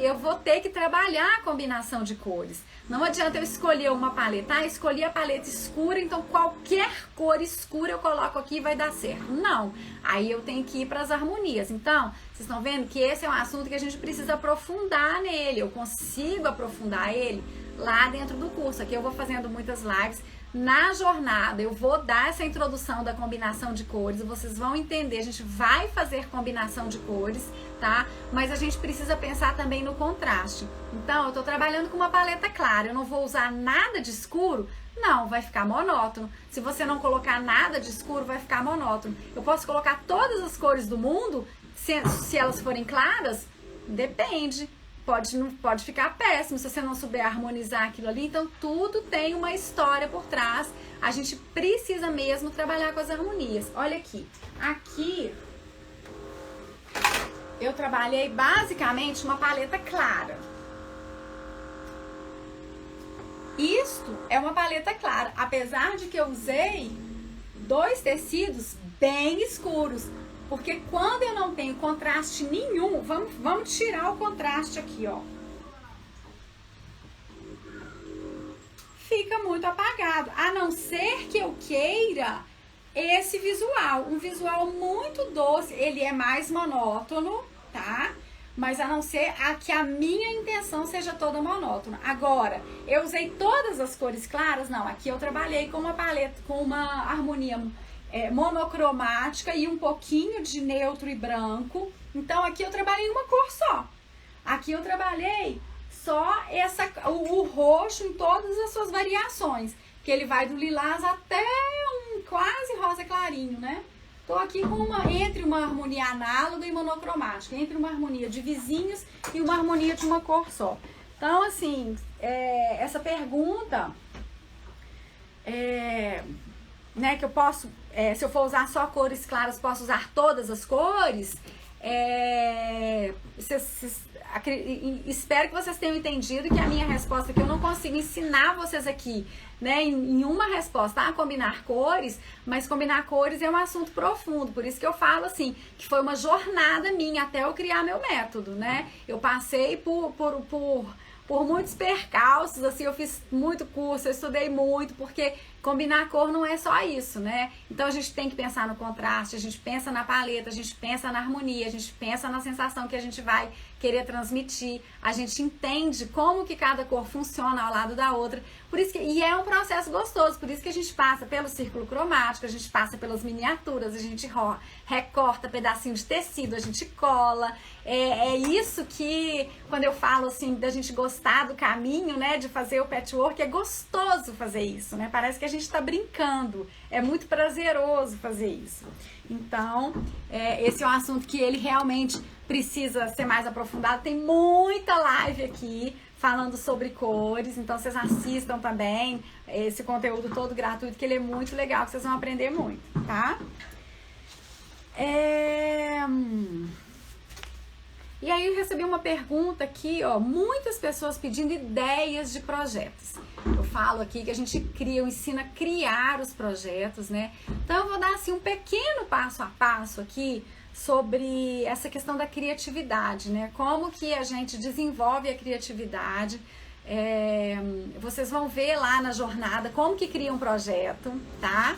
eu vou ter que trabalhar a combinação de cores. Não adianta eu escolher uma paleta. Escolhi a paleta escura, então qualquer cor escura eu coloco aqui e vai dar certo. Não. Aí eu tenho que ir para as harmonias. Então, vocês estão vendo que esse é um assunto que a gente precisa aprofundar nele. Eu consigo aprofundar ele lá dentro do curso. Aqui eu vou fazendo muitas lives. Na jornada eu vou dar essa introdução da combinação de cores, vocês vão entender, a gente vai fazer combinação de cores, tá? Mas a gente precisa pensar também no contraste. Então, eu tô trabalhando com uma paleta clara, eu não vou usar nada de escuro? Não, vai ficar monótono. Se você não colocar nada de escuro, vai ficar monótono. Eu posso colocar todas as cores do mundo, se elas forem claras? Depende. Pode ficar péssimo se você não souber harmonizar aquilo ali. Então, tudo tem uma história por trás. A gente precisa mesmo trabalhar com as harmonias. Olha aqui. Aqui, eu trabalhei basicamente uma paleta clara. Isto é uma paleta clara. Apesar de que eu usei 2 tecidos bem escuros. Porque quando eu não tenho contraste nenhum, vamos tirar o contraste aqui, ó. Fica muito apagado, a não ser que eu queira esse visual. Um visual muito doce, ele é mais monótono, tá? Mas a não ser que a minha intenção seja toda monótona. Agora, eu usei todas as cores claras? Não, aqui eu trabalhei com uma paleta, com uma harmonia monocromática e um pouquinho de neutro e branco. Então aqui eu trabalhei uma cor só. Aqui eu trabalhei só o roxo em todas as suas variações, que ele vai do lilás até um quase rosa clarinho, né? Tô aqui com entre uma harmonia análoga e monocromática, entre uma harmonia de vizinhos e uma harmonia de uma cor só. Então, assim, essa pergunta né, que eu posso, se eu for usar só cores claras, posso usar todas as cores. Espero que vocês tenham entendido que a minha resposta, que eu não consigo ensinar vocês aqui, né, em uma resposta a combinar cores, mas combinar cores é um assunto profundo, por isso que eu falo assim, que foi uma jornada minha até eu criar meu método, né? Eu passei por muitos percalços, assim, eu fiz muito curso, eu estudei muito, porque combinar cor não é só isso, né? Então a gente tem que pensar no contraste, a gente pensa na paleta, a gente pensa na harmonia, a gente pensa na sensação que a gente vai querer transmitir, a gente entende como que cada cor funciona ao lado da outra, por isso e é um processo gostoso, por isso que a gente passa pelo círculo cromático, a gente passa pelas miniaturas, a gente recorta pedacinho de tecido, a gente cola, é isso que, quando eu falo assim, da gente gostar do caminho, né, de fazer o patchwork, é gostoso fazer isso, né, parece que a gente tá brincando, é muito prazeroso fazer isso. Então, esse é um assunto que ele realmente precisa ser mais aprofundado, tem muita live aqui falando sobre cores, então vocês assistam também esse conteúdo todo gratuito, que ele é muito legal, que vocês vão aprender muito, tá? E aí eu recebi uma pergunta aqui, ó, muitas pessoas pedindo ideias de projetos. Eu falo aqui que a gente cria, eu ensino a criar os projetos, né? Então eu vou dar assim um pequeno passo a passo aqui sobre essa questão da criatividade, né? Como que a gente desenvolve a criatividade. Vocês vão ver lá na jornada como que cria um projeto, tá?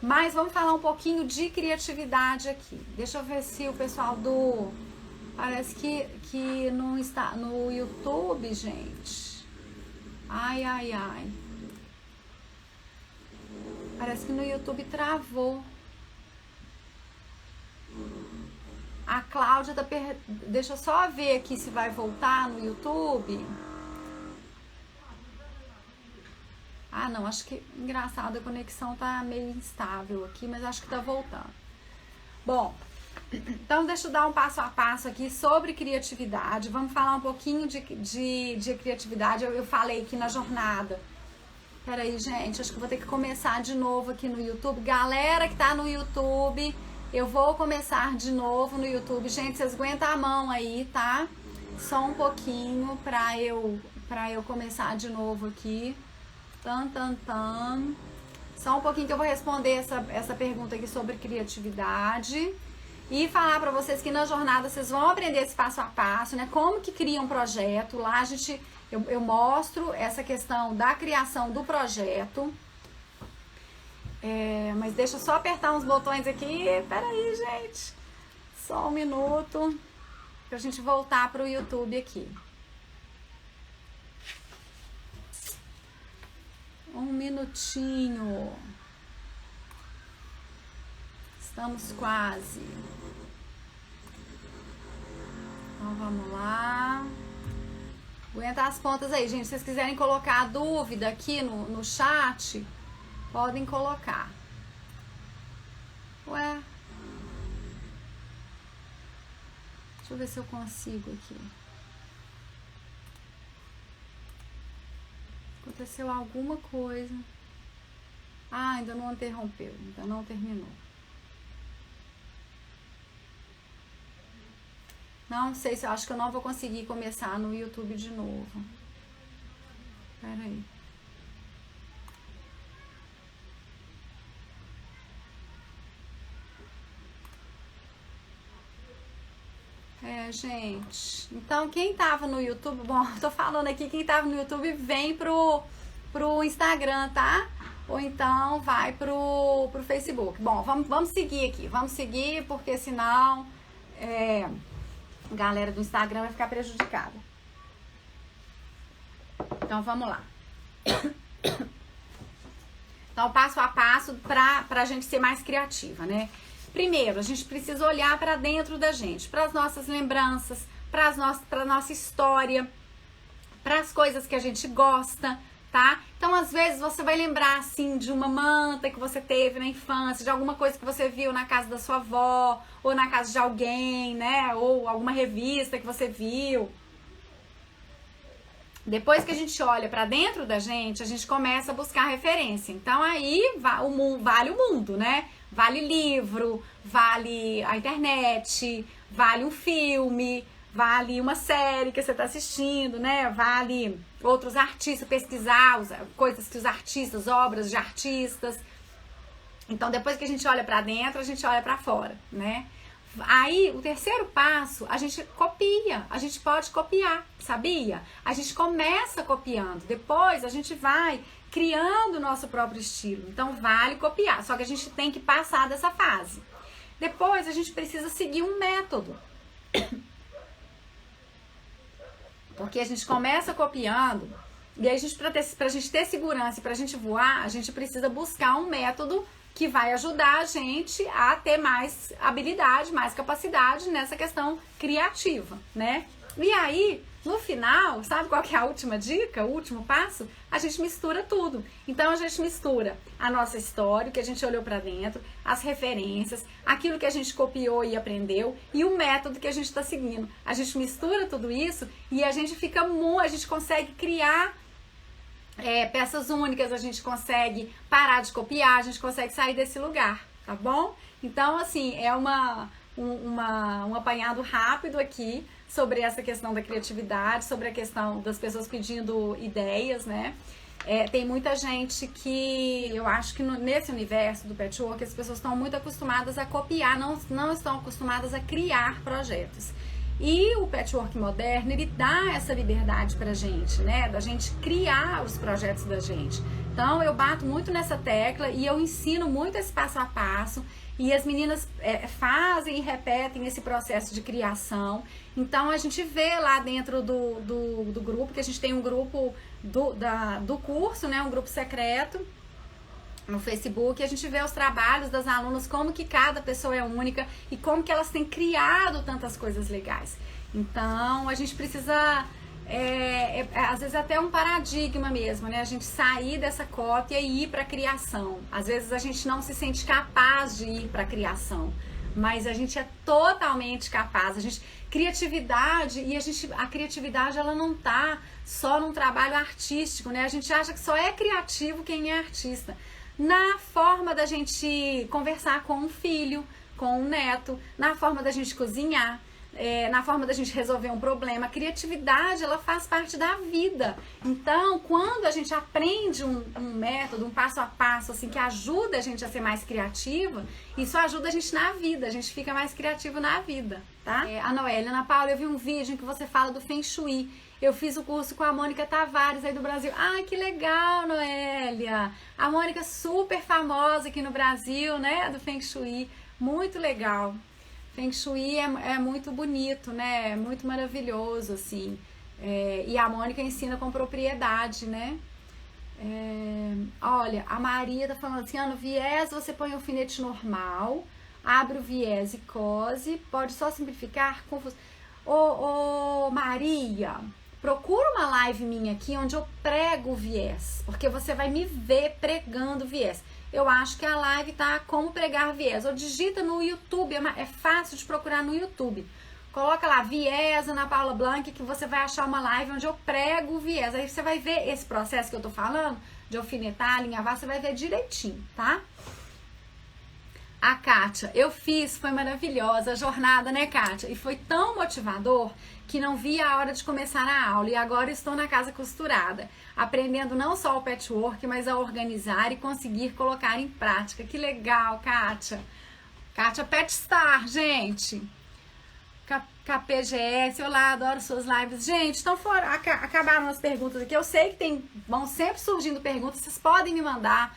Mas vamos falar um pouquinho de criatividade aqui. Deixa eu ver se o pessoal do... Parece que não está no YouTube, gente. Ai. Parece que no YouTube travou. A Cláudia tá Deixa eu só ver aqui se vai voltar no YouTube. Ah, não, acho que... Engraçado, a conexão tá meio instável aqui, mas acho que tá voltando. Bom, então deixa eu dar um passo a passo aqui sobre criatividade. Vamos falar um pouquinho de criatividade. Eu falei aqui na jornada. Peraí, gente, acho que eu vou ter que começar de novo aqui no YouTube. Galera que tá no YouTube, eu vou começar de novo no YouTube. Gente, vocês aguentam a mão aí, tá? Só um pouquinho pra eu começar de novo aqui. Só um pouquinho que eu vou responder essa pergunta aqui sobre criatividade e falar para vocês que na jornada vocês vão aprender esse passo a passo, né? Como que cria um projeto. Lá eu mostro essa questão da criação do projeto. Mas deixa eu só apertar uns botões aqui. Peraí, gente. Só um minuto pra gente voltar pro YouTube aqui. Um minutinho. Estamos quase. Então vamos lá. Aguenta as pontas aí, gente. Se vocês quiserem colocar a dúvida aqui no chat, podem colocar. Ué. Deixa eu ver se eu consigo aqui. Aconteceu alguma coisa. Ah, ainda não interrompeu, ainda não terminou. Não sei se eu acho que eu não vou conseguir começar no YouTube de novo. Pera aí. Gente. Então, quem tava no YouTube... Bom, tô falando aqui, quem tava no YouTube vem pro Instagram, tá? Ou então vai pro Facebook. Bom, vamos seguir aqui. Vamos seguir, porque senão a galera do Instagram vai ficar prejudicada. Então, vamos lá. Então, passo a passo pra gente ser mais criativa, né? Primeiro, a gente precisa olhar para dentro da gente, para as nossas lembranças, para a nossa história, para as coisas que a gente gosta, tá? Então, às vezes, você vai lembrar, assim, de uma manta que você teve na infância, de alguma coisa que você viu na casa da sua avó, ou na casa de alguém, né? Ou alguma revista que você viu. Depois que a gente olha para dentro da gente, a gente começa a buscar referência. Então, aí vale o mundo, né? Vale livro, vale a internet, vale um filme, vale uma série que você está assistindo, né? Vale outros artistas, pesquisar coisas que os artistas, obras de artistas. Então, depois que a gente olha para dentro, a gente olha para fora, né? Aí, o terceiro passo, a gente copia, a gente pode copiar, sabia? A gente começa copiando, depois a gente vai criando o nosso próprio estilo. Então, vale copiar, só que a gente tem que passar dessa fase. Depois, a gente precisa seguir um método. Porque a gente começa copiando, e aí pra gente ter segurança e pra gente voar, a gente precisa buscar um método que vai ajudar a gente a ter mais habilidade, mais capacidade nessa questão criativa, né? E aí, no final, sabe qual que é a última dica, o último passo? A gente mistura tudo. Então, a gente mistura a nossa história, o que a gente olhou pra dentro, as referências, aquilo que a gente copiou e aprendeu e o método que a gente está seguindo. A gente mistura tudo isso e a gente a gente consegue criar peças únicas, a gente consegue parar de copiar, a gente consegue sair desse lugar, tá bom? Então, assim, é um apanhado rápido aqui sobre essa questão da criatividade, sobre a questão das pessoas pedindo ideias, né? Tem muita gente que eu acho que nesse universo do patchwork as pessoas estão muito acostumadas a copiar, não estão acostumadas a criar projetos. E o patchwork moderno, ele dá essa liberdade pra gente, né? Da gente criar os projetos da gente. Então eu bato muito nessa tecla e eu ensino muito esse passo a passo. E as meninas fazem e repetem esse processo de criação. Então a gente vê lá dentro do grupo, que a gente tem um grupo do curso, né? Um grupo secreto no Facebook, a gente vê os trabalhos das alunas, como que cada pessoa é única e como que elas têm criado tantas coisas legais. Então a gente precisa, às vezes até um paradigma mesmo, né? A gente sair dessa cópia e ir para a criação. Às vezes a gente não se sente capaz de ir para a criação, mas a gente é totalmente capaz. Criatividade, e a criatividade ela não tá só num trabalho artístico, né? A gente acha que só é criativo quem é artista. Na forma da gente conversar com um filho, com um neto, na forma da gente cozinhar, na forma da gente resolver um problema. A criatividade, ela faz parte da vida. Então, quando a gente aprende um método, um passo a passo, assim, que ajuda a gente a ser mais criativa, isso ajuda a gente na vida, a gente fica mais criativo na vida, tá? A Noélia, Ana Paula, eu vi um vídeo em que você fala do Feng Shui. Eu fiz o curso com a Mônica Tavares aí do Brasil. Ai, que legal, Noélia! A Mônica super famosa aqui no Brasil, né? Do Feng Shui. Muito legal. Feng Shui é muito bonito, né? É muito maravilhoso, assim. E a Mônica ensina com propriedade, né? Olha, a Maria tá falando assim, no viés você põe o alfinete normal, abre o viés e cose, pode só simplificar, confuso. Ô, Maria, procura uma live minha aqui onde eu prego o viés, porque você vai me ver pregando viés. Eu acho que a live tá como pregar viés. Ou digita no YouTube, é fácil de procurar no YouTube. Coloca lá, viés Ana Paula Blanc, que você vai achar uma live onde eu prego o viés. Aí você vai ver esse processo que eu tô falando, de alfinetar, alinhavar, você vai ver direitinho, tá? A Kátia, eu fiz, foi maravilhosa a jornada, né, Kátia? E foi tão motivador que não vi a hora de começar a aula. E agora estou na casa costurada, aprendendo não só o patchwork, mas a organizar e conseguir colocar em prática. Que legal, Kátia. Kátia Petstar, gente. KPGS, olá, adoro suas lives. Gente, então acabaram as perguntas aqui. Eu sei que vão sempre surgindo perguntas, vocês podem me mandar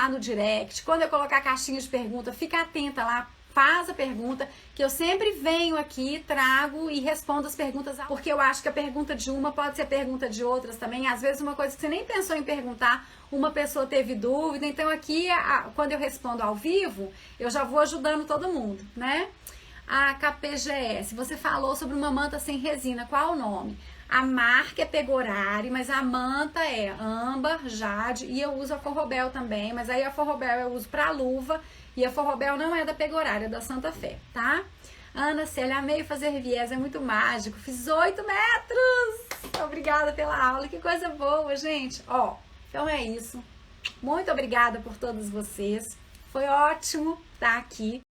no direct. Quando eu colocar a caixinha de pergunta, fica atenta lá, faz a pergunta, que eu sempre venho aqui, trago e respondo as perguntas, porque eu acho que a pergunta de uma pode ser a pergunta de outras também. Às vezes uma coisa que você nem pensou em perguntar, uma pessoa teve dúvida. Então aqui, quando eu respondo ao vivo, eu já vou ajudando todo mundo, né? A KPGS, você falou sobre uma manta sem resina, qual o nome? A marca é Pegorari, mas a manta é âmbar, jade, e eu uso a Forrobel também, mas aí a Forrobel eu uso pra luva, e a Forrobel não é da Pegorari, é da Santa Fé, tá? Ana Célia, amei fazer viés, é muito mágico, fiz 8 metros! Obrigada pela aula, que coisa boa, gente! Então é isso, muito obrigada por todos vocês, foi ótimo estar aqui.